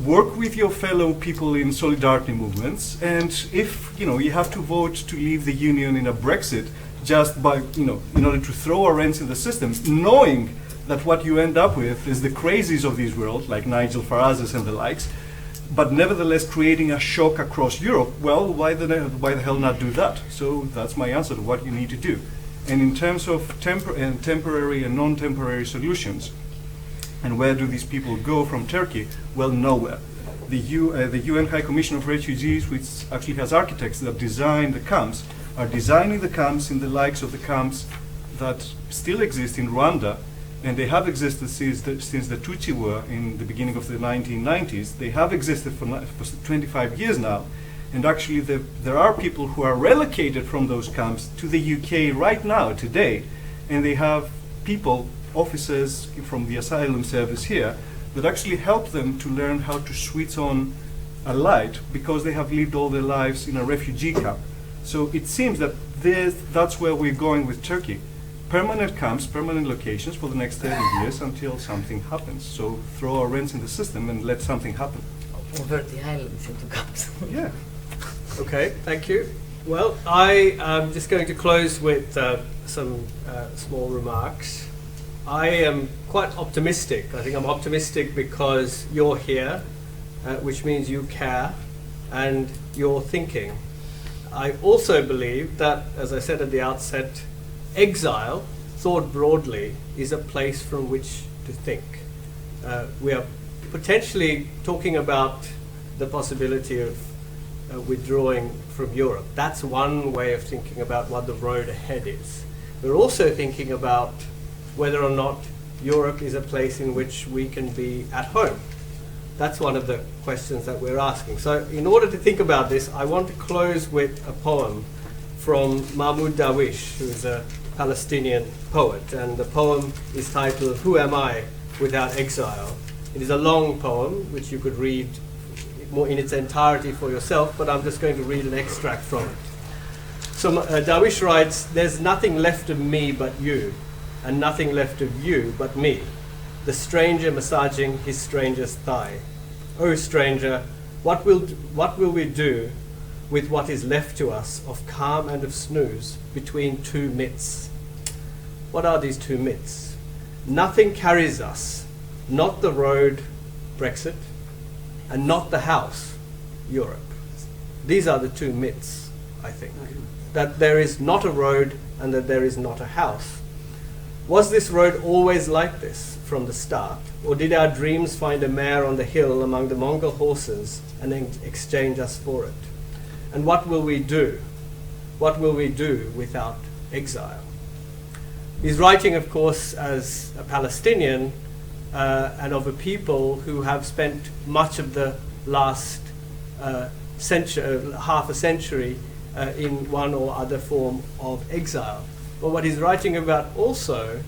work with your fellow people in solidarity movements, and if you have to vote to leave the union in a Brexit just by in order to throw a wrench in the system, knowing that what you end up with is the crazies of this world, like Nigel Farage's and the likes, but nevertheless creating a shock across Europe, well, why the hell not do that? So that's my answer to what you need to do. And in terms of temporary and non-temporary solutions, and where do these people go from Turkey? Well, nowhere. The UN High Commission of Refugees, which actually has architects that design the camps, are designing the camps in the likes of the camps that still exist in Rwanda, and they have existed since the Tutsi war in the beginning of the 1990s. They have existed for 25 years now, and actually there are people who are relocated from those camps to the UK right now, today, and they have people, officers from the asylum service here, that actually help them to learn how to switch on a light because they have lived all their lives in a refugee camp. So it seems that that's where we're going with Turkey. Permanent camps, permanent locations for the next 30 years until something happens. So throw a wrench in the system and let something happen. Convert the islands into camps. Yeah. Okay, thank you. Well, I am just going to close with some small remarks. I am quite optimistic. I think I'm optimistic because you're here, which means you care and you're thinking. I also believe that, as I said at the outset, exile, thought broadly, is a place from which to think. We are potentially talking about the possibility of withdrawing from Europe. That's one way of thinking about what the road ahead is. We're also thinking about whether or not Europe is a place in which we can be at home. That's one of the questions that we're asking. So in order to think about this, I want to close with a poem from Mahmoud Darwish, who is a Palestinian poet, and the poem is titled "Who Am I Without Exile?" It is a long poem which you could read more in its entirety for yourself, but I'm just going to read an extract from it. So Darwish writes, "There's nothing left of me but you, and nothing left of you but me, the stranger massaging his stranger's thigh. Oh stranger, what will we do with what is left to us of calm and of snooze between two myths?" What are these two myths? Nothing carries us, not the road, Brexit, and not the house, Europe. These are the two myths, I think. That there is not a road and that there is not a house. Was this road always like this from the start? Or did our dreams find a mare on the hill among the Mongol horses and exchange us for it? And what will we do? What will we do without exile? He's writing, of course, as a Palestinian and of a people who have spent much of the last half a century in one or other form of exile. But what he's writing about also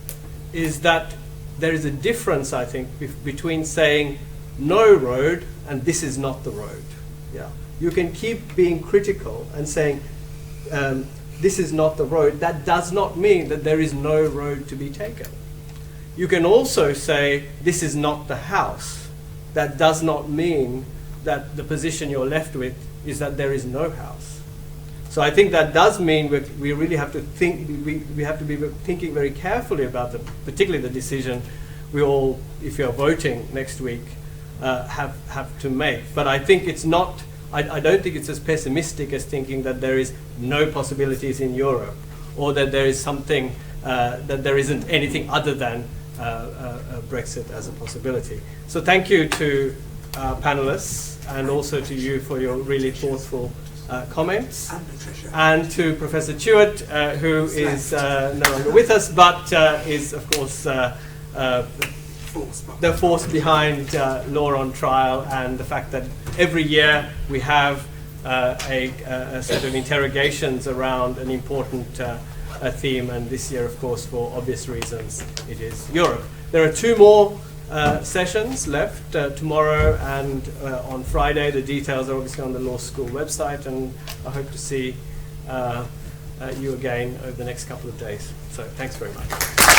is that there is a difference, I think, between saying no road and this is not the road. Yeah, you can keep being critical and saying this is not the road. That does not mean that there is no road to be taken. You can also say this is not the house. That does not mean that the position you're left with is that there is no house. So I think that does mean we really have to think. We have to be thinking very carefully about particularly the decision we all, if you're voting next week, have to make. But I think it's not. I don't think it's as pessimistic as thinking that there is no possibilities in Europe, or that there is something that there isn't anything other than Brexit as a possibility. So thank you to our panelists and also to you for your really thoughtful comments, and to Professor Chewett, who is no longer with us, but is, of course, the force behind Law on Trial, and the fact that every year we have a set of interrogations around an important theme, and this year, of course, for obvious reasons, it is Europe. There are 2 more sessions left, tomorrow and on Friday. The details are obviously on the law school website, and I hope to see you again over the next couple of days. So thanks very much.